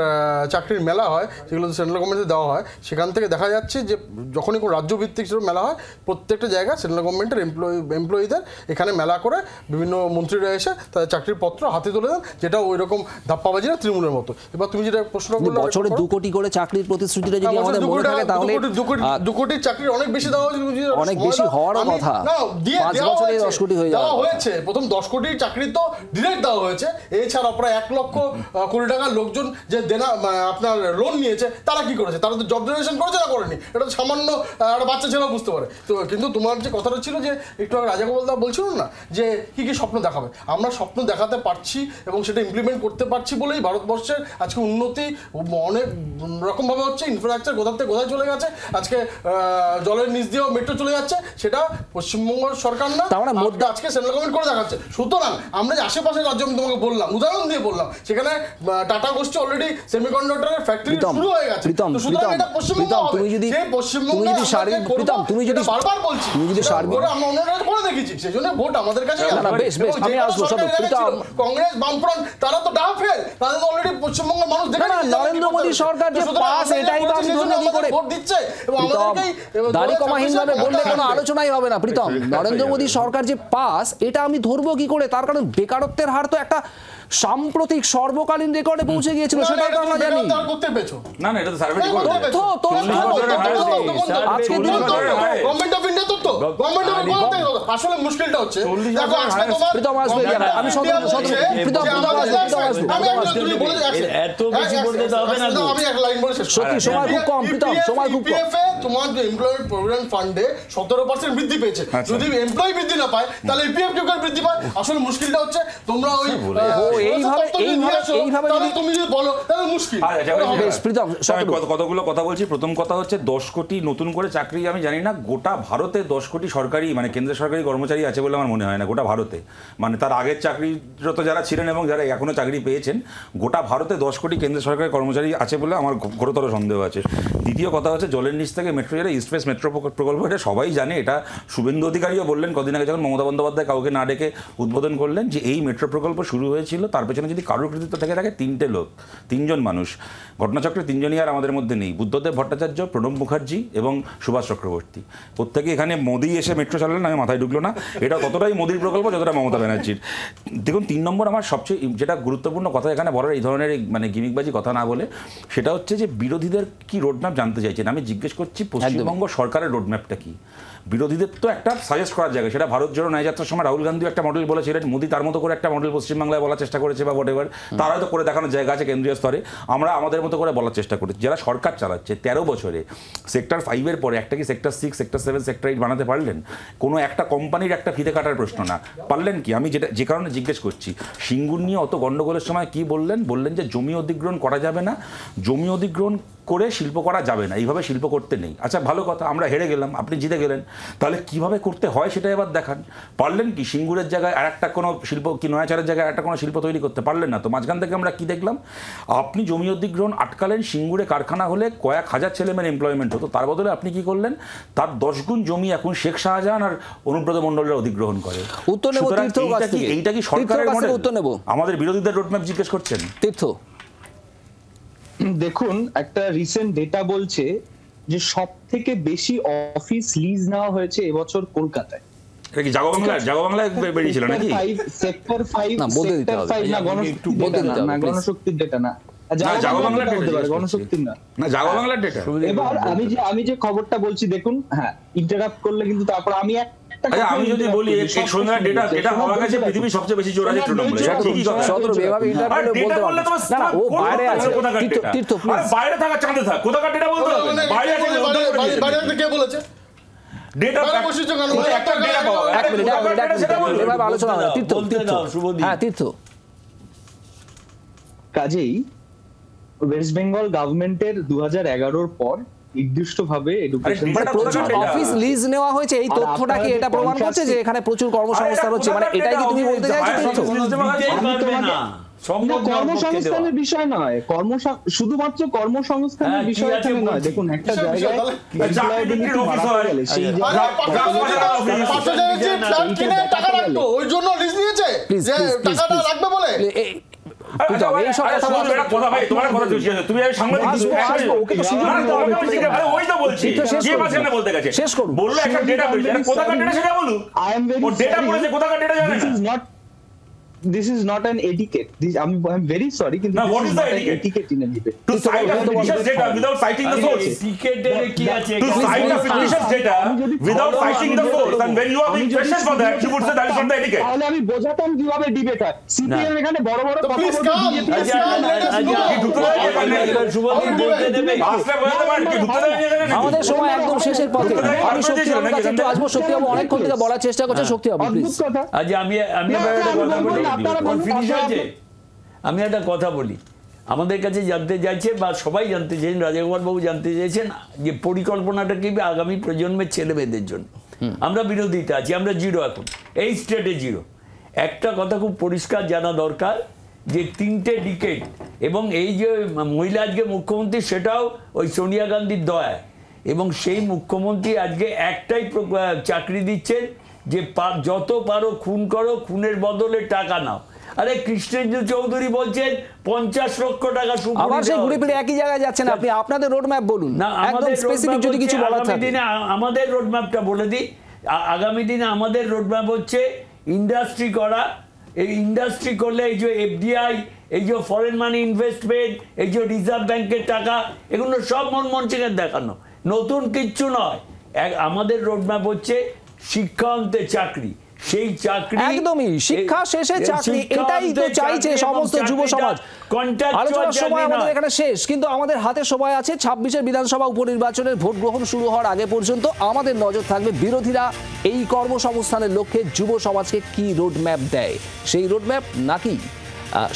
চাকরির মেলা হয়, যেগুলো সেন্ট্রাল গভর্নমেন্টে দেওয়া হয়, সেখান থেকে দেখা যাচ্ছে যে যখনই কোনো রাজ্যভিত্তিক মেলা হয়, প্রত্যেকটা জায়গায় সেন্ট্রাল গভর্নমেন্টের এমপ্লয়িদের এখানে মেলা করে বিভিন্ন মন্ত্রীরা এসে তাদের চাকরির পত্র হাতে তুলে দেন, যেটা ওই রকম ধাপ্পাবাজি না, তৃণমূলের মতো। এবার তুমি যেটা প্রশ্ন করলে, বছরে 2 কোটি করে চাকরির প্রতিশ্রুতিটা যদি আমাদের মনে থাকে, তাহলে 2 কোটির চাকরি অনেক বেশি দেওয়া হয়েছে, অনেক বেশি হওয়ার কথা। 5 বছরে 10 কোটি হয়ে যাওয়া হয়েছে। প্রথম 10 কোটির চাকরি তো ডিরেক্ট দেওয়া হয়েছে। এছাড়া প্রায় 1 লক্ষ কোটি টাকার লোকজন যে দেনা আপনার লোন নিয়েছে তারা কি করেছে? তারা তো জব জেনারেশন করেছে না করেনি? এটা তো সামান্য একটা বাচ্চা ছেলেও বুঝতে পারে। তো কিন্তু তোমার যে কথাটা ছিল যে একটু আগে রাজা গোপাল দা বলছিল না যে কি কি স্বপ্ন দেখাবে, আমরা স্বপ্ন দেখাতে পারছি এবং সেটা ইমপ্লিমেন্ট করতে পারছি বলেই ভারতবর্ষের আজকে উন্নতি অনেক রকমভাবে হচ্ছে। ইনফ্রাস্ট্রাকচার কোথার থেকে কোথায় চলে গেছে, আজকে জলের নিচ দিয়েও মেট্রো চলে যাচ্ছে, সেটা পশ্চিমবঙ্গ সরকার না, আজকে সেন্ট্রাল গভর্নমেন্ট করে দেখাচ্ছে। সুতরাং আমরা যে আশেপাশের রাজ্য আমি তোমাকে বললাম, উদাহরণ দিয়ে বললাম, সেখানে টাটা গোষ্ঠী অলরেডি সেমিকন্ডাক্টরের ফ্যাক্টরি শুরু হয়ে গেছে। সুতরাং এটা পশ্চিমবঙ্গ হবে, সেই পশ্চিমবঙ্গ তুমি যদি বারবার বলছি, আমরা অন্যরা করে দেখেছি, সেই জন্য ভোট আমাদের কাছে। কংগ্রেস বামফ্রন্ট তারা তো ডাফ ফেল, তাদের তো অলরেডি পশ্চিমবঙ্গের মানুষ দেখে নরেন্দ্র মোদী সরকার যে পাস, এটাই তো আমি ধরবো করে ভোট দিচ্ছে এবং আমাদেরকেই দাড়ি কমাহীনভাবে বললে কোনো আলোচনাই হবে না। প্রীতম, নরেন্দ্র মোদী সরকার যে পাস, এটা আমি ধরবো কি করে? তার কারণ বেকারত্বের হার তো একটা সাম্প্রতিক সর্বকালীন রেকর্ডে পৌঁছে গিয়েছিল, সেটাই তো আমরা জানি। না না, এটা তো সার্ভে রিপোর্ট। আজকে দিন গভর্নমেন্ট অফ ইন্ডিয়া তো গভর্নমেন্ট অফ ইন্ডিয়া আসলে মুশকিলটা হচ্ছে, দেখো আজকে তোমার প্রীতম আসবে, আমি এত বেশি বলতে তো হবে না তো। আমি এক লাইন বলে শেষ সত্যি সময় খুব কম প্রীতম, সময় খুব কম। তোমার যে এমপ্লয়মেন্ট প্রভিডেন্ট ফান্ডে 17% বৃদ্ধি পেয়েছে, যদি এমপ্লয়ি বৃদ্ধি না পায় তাহলে ইপিএফ কি করে বৃদ্ধি পায়? আসলে মুশকিলটা হচ্ছে তোমরা ওই এইভাবে তুমি যদি বলো তাহলে মুশকিল। কতগুলো কথা বলছি। প্রথম কথা হচ্ছে 10 কোটি নতুন করে চাকরি, আমি জানি না গোটা ভারতে 10 কোটি সরকারি মানে কেন্দ্রের সরকারি কর্মচারী আছে বলে আমার মনে হয় না গোটা ভারতে। মানে তার আগের চাকরিরত যারা ছিলেন এবং যারা এখনো চাকরি পেয়েছেন, গোটা ভারতে 10 কোটি কেন্দ্রের সরকারি কর্মচারী আছে বলে আমার ঘোরতর সন্দেহ আছে। দ্বিতীয় কথা হচ্ছে জলের নিচ থেকে মেট্রো, যেটা ইস্ট ওয়েস্ট মেট্রো প্রকল্প, এটা সবাই জানে। এটা শুভেন্দু অধিকারীও বললেন কদিন আগে, যখন মমতা বন্দ্যোপাধ্যায় কাউকে না ডেকে উদ্বোধন করলেন, যে এই মেট্রো প্রকল্প শুরু হয়েছিল তার পেছনে যদি কারোর কৃতিত্ব থেকে থাকে 3জন মানুষ। ঘটনাচক্রে 3জনই আর আমাদের মধ্যে নেই, বুদ্ধদেব ভট্টাচার্য, প্রণব মুখার্জি এবং সুভাষ চক্রবর্তী। প্রত্যেকে এখানে মোদি এসে মেট্রো চালালেন, আমি মাথায় ঢুকলো না। এটা ততটাই মোদির প্রকল্প যতটা মমতা ব্যানার্জির। দেখুন 3 নম্বর আমার সবচেয়ে যেটা গুরুত্বপূর্ণ কথা এখানে বলার, এই ধরনের মানে গিমিকবাজি কথা না বলে, সেটা হচ্ছে যে বিরোধীদের কি রোডম্যাপ জানতে চাইছেন। আমি জিজ্ঞেস করছি পশ্চিমবঙ্গ সরকারের রোডম্যাপটা কি? বিরোধীদের তো একটা সাজেস্ট করার জায়গা, সেটা ভারত জোড়ো ন্যায় যাত্রার সময় রাহুল গান্ধী একটা মডেল বলেছিলেন, মোদি তার মতো করে একটা মডেল পশ্চিমবাংলায় বলার চেষ্টা করেছে বা হোয়াটএভার, তার হয়তো করে দেখানোর জায়গা আছে কেন্দ্রীয় স্তরে। আমরা আমাদের মতো করে বলার চেষ্টা করেছি। যারা সরকার চালাচ্ছে 13 বছরে সেক্টর 5-এর পরে একটা কি সেক্টর 6, সেক্টর 7, সেক্টর 8 বানাতে পারলেন? কোনো একটা কোম্পানির একটা ফিতে কাটার প্রশ্ন না, পারলেন কি? আমি যে কারণে জিজ্ঞেস করছি, সিঙ্গুর নিয়ে অত গন্ডগোলের সময় কি বললেন যে জমি অধিগ্রহণ করা যাবে না, জমি অধিগ্রহণ করে শিল্প করা যাবে না, এইভাবে শিল্প করতে নেই। আচ্ছা ভালো কথা, আমরা হেরে গেলাম, আপনি জিতে গেলেন, তাহলে কিভাবে করতে হয় সেটা এবার দেখান। পারলেন কি সিঙ্গুরের জায়গায় আর একটা কোনো শিল্প, কি নয়াচারের জায়গায় একটা কোনো শিল্প তৈরি করতে পারলেন না? তো মাঝখান থেকে আমরা কি দেখলাম? আপনি জমি অধিগ্রহণ আটকালেন, সিঙ্গুরে কারখানা হলে কয়েক হাজার ছেলেমেয়ের এমপ্লয়মেন্ট হতো, তার বদলে আপনি কি করলেন? তার 10 গুণ জমি এখন শেখ শাহজাহান আর অনুব্রত মণ্ডলের অধিগ্রহণ করে। এইটা কি সরকারের মডেল? আমাদের বিরোধীদের রোডম্যাপ জিজ্ঞেস করছেন? তীর্থ, দেখুন একটা রিসেন্ট ডেটা বলছে যে সব থেকে বেশি অফিস লিজ নেওয়া হয়েছে এবছর কলকাতায়। এটা কি জাগবাংলায় বেরিয়েছিল নাকি? সেক্টর 5 না, গণশক্তির ডেটা না, গণশক্তির না, জাগবাংলার ডেটা। এবার আমি যে খবরটা বলছি দেখুন, হ্যাঁ ইন্টারাপ্ট করলে কিন্তু তারপর আমি আমি যদি বলি এই সন্ধ্যার ডেটা হওয়া গেছে পৃথিবীর সবচেয়ে বেশি চোরাই তৃণমূল, এটা ঠিকই কথা। বাইরে আছে, বাইরে থাকা চাঁদে থাক, কোথাকার ডেটা বলতে হবে? বাইরে আছে কে বলেছে? ডেটা বসিয়েছো কেন? একটা ডেটা পাওয়া, এক মিনিট এভাবে আলোচনা হয়। তীর্থ, কাজেই ওয়েস্ট বেঙ্গল গভর্নমেন্টের 2011-র পর নির্দিষ্টভাবে এডুকেশন প্রচুর অফিস লিজ নেওয়া হয়েছে, এই তথ্যটা কি এটা প্রমাণ করছে যে এখানে প্রচুর কর্মসংস্থান হচ্ছে? মানে এটাই কি তুমি বলতে চাইছো? কর্মসংস্থানের বিষয় নয়, শুধুমাত্র কর্মসংস্থানের বিষয় এখানে নয়। দেখুন একটা জায়গায় ওই জন্য লিজ নিয়েছে যে টাকাটা রাখবে বলে। this is not an etiquette. I'm very sorry, কিন্তু Now, this what is is the not an etiquette? etiquette in a debate. To cite a fictitious data without citing the source. টিকেটের কি আছে To cite a fictitious data without citing the source, and when you are being questioned for that, you would say that is not the etiquette. তাহলে আমি বোঝাতাম কিভাবে debate হয়। CPM এখানে বড় বড় কথা please বলতে come, BJP please come, let us know. কি ঢুকতে দেয় এখানে? শুভদীপ বলতে দেবে আসলে বলতে পারেন কি ঢুকতে দেয়নি এখানে নাকি? আমাদের সময় একদম শেষের পথে। আমি শক্তিবাবুর কাছে একটু আসবো। শক্তিবাবু অনেকক্ষণ থেকে বলার চেষ্টা করছে। শক্তিবাবু অদ্ভুত প্লিজ। কথা। আজ আমি এবার একটা কথা বলি, ফিনিশ হয়েছে? আমি একটা কথা বলি, আমাদের কাছে জানতে চাইছে বা সবাই জানতে চাইছেন, রাজাগোপাল বাবু জানতে চাইছেন যে পরিকল্পনাটা কি আগামী প্রজন্মের ছেলে মেয়েদের জন্য। আমরা বিরোধিতা আছি, আমরা জিরো এখন, এই স্টেটে জিরো। একটা কথা খুব পরিষ্কার জানা দরকার যে 3টে ডিকেড, এবং এই যে মহিলা আজকে মুখ্যমন্ত্রী সেটাও ওই সোনিয়া গান্ধীর দয়া, এবং সেই মুখ্যমন্ত্রী আজকে একটাই চাকরি দিচ্ছেন যে যত পারো খুন করো, খুনের বদলে টাকা নাও। আরে কৃষ্ণেন্দু চৌধুরী বলছেন 50 লক্ষ টাকা আবার সেই ঘুরে ফিরে একই জায়গায় যাচ্ছেন আপনি। আপনাদের রোড ম্যাপ বলুন, না, একদম আমাদের স্পেসিফিক যদি কিছু বলার আগামী থাকে। দিনে আমাদের রোড ম্যাপটা বলে দিই। আগামী দিনে আমাদের রোড ম্যাপ হচ্ছে ইন্ডাস্ট্রি করা। এই ইন্ডাস্ট্রি করলে এই যে এফডিআই, এই যে ফরেন মানি ইনভেস্টমেন্ট, এই যে রিজার্ভ ব্যাংকের টাকা, এগুলো সব মনমোহন সিংয়ের দেখানো, নতুন কিচ্ছু নয়। আমাদের রোড ম্যাপ হচ্ছে শিক্ষান্তে চাকরি, সেই চাকরি একদমই শিক্ষা শেষে চাকরি, এটাই তো চাইছে সমস্ত যুব সমাজ। আলোচনার সময় আমাদের এখানে শেষ, কিন্তু আমাদের হাতে সময় আছে 26-এর বিধানসভা উপনির্বাচনের ভোট গ্রহণ শুরু হওয়ার আগে পর্যন্ত। আমাদের নজর থাকবে বিরোধীরা এই কর্মসংস্থানের লক্ষ্যে যুব সমাজকে কি রোডম্যাপ দেয়, সেই রোডম্যাপ নাকি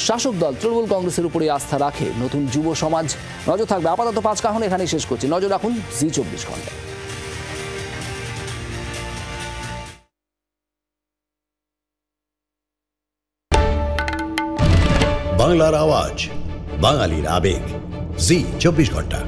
শাসক দল তৃণমূল কংগ্রেসের উপরে আস্থা রাখে নতুন যুব সমাজ। নজর থাকবে। আপাতত 5 কাহন এখানেই শেষ করছি। নজর রাখুন জি24 ঘন্টা। বাংলার আওয়াজ, বাঙালির আবেগ, জি24 ঘন্টা।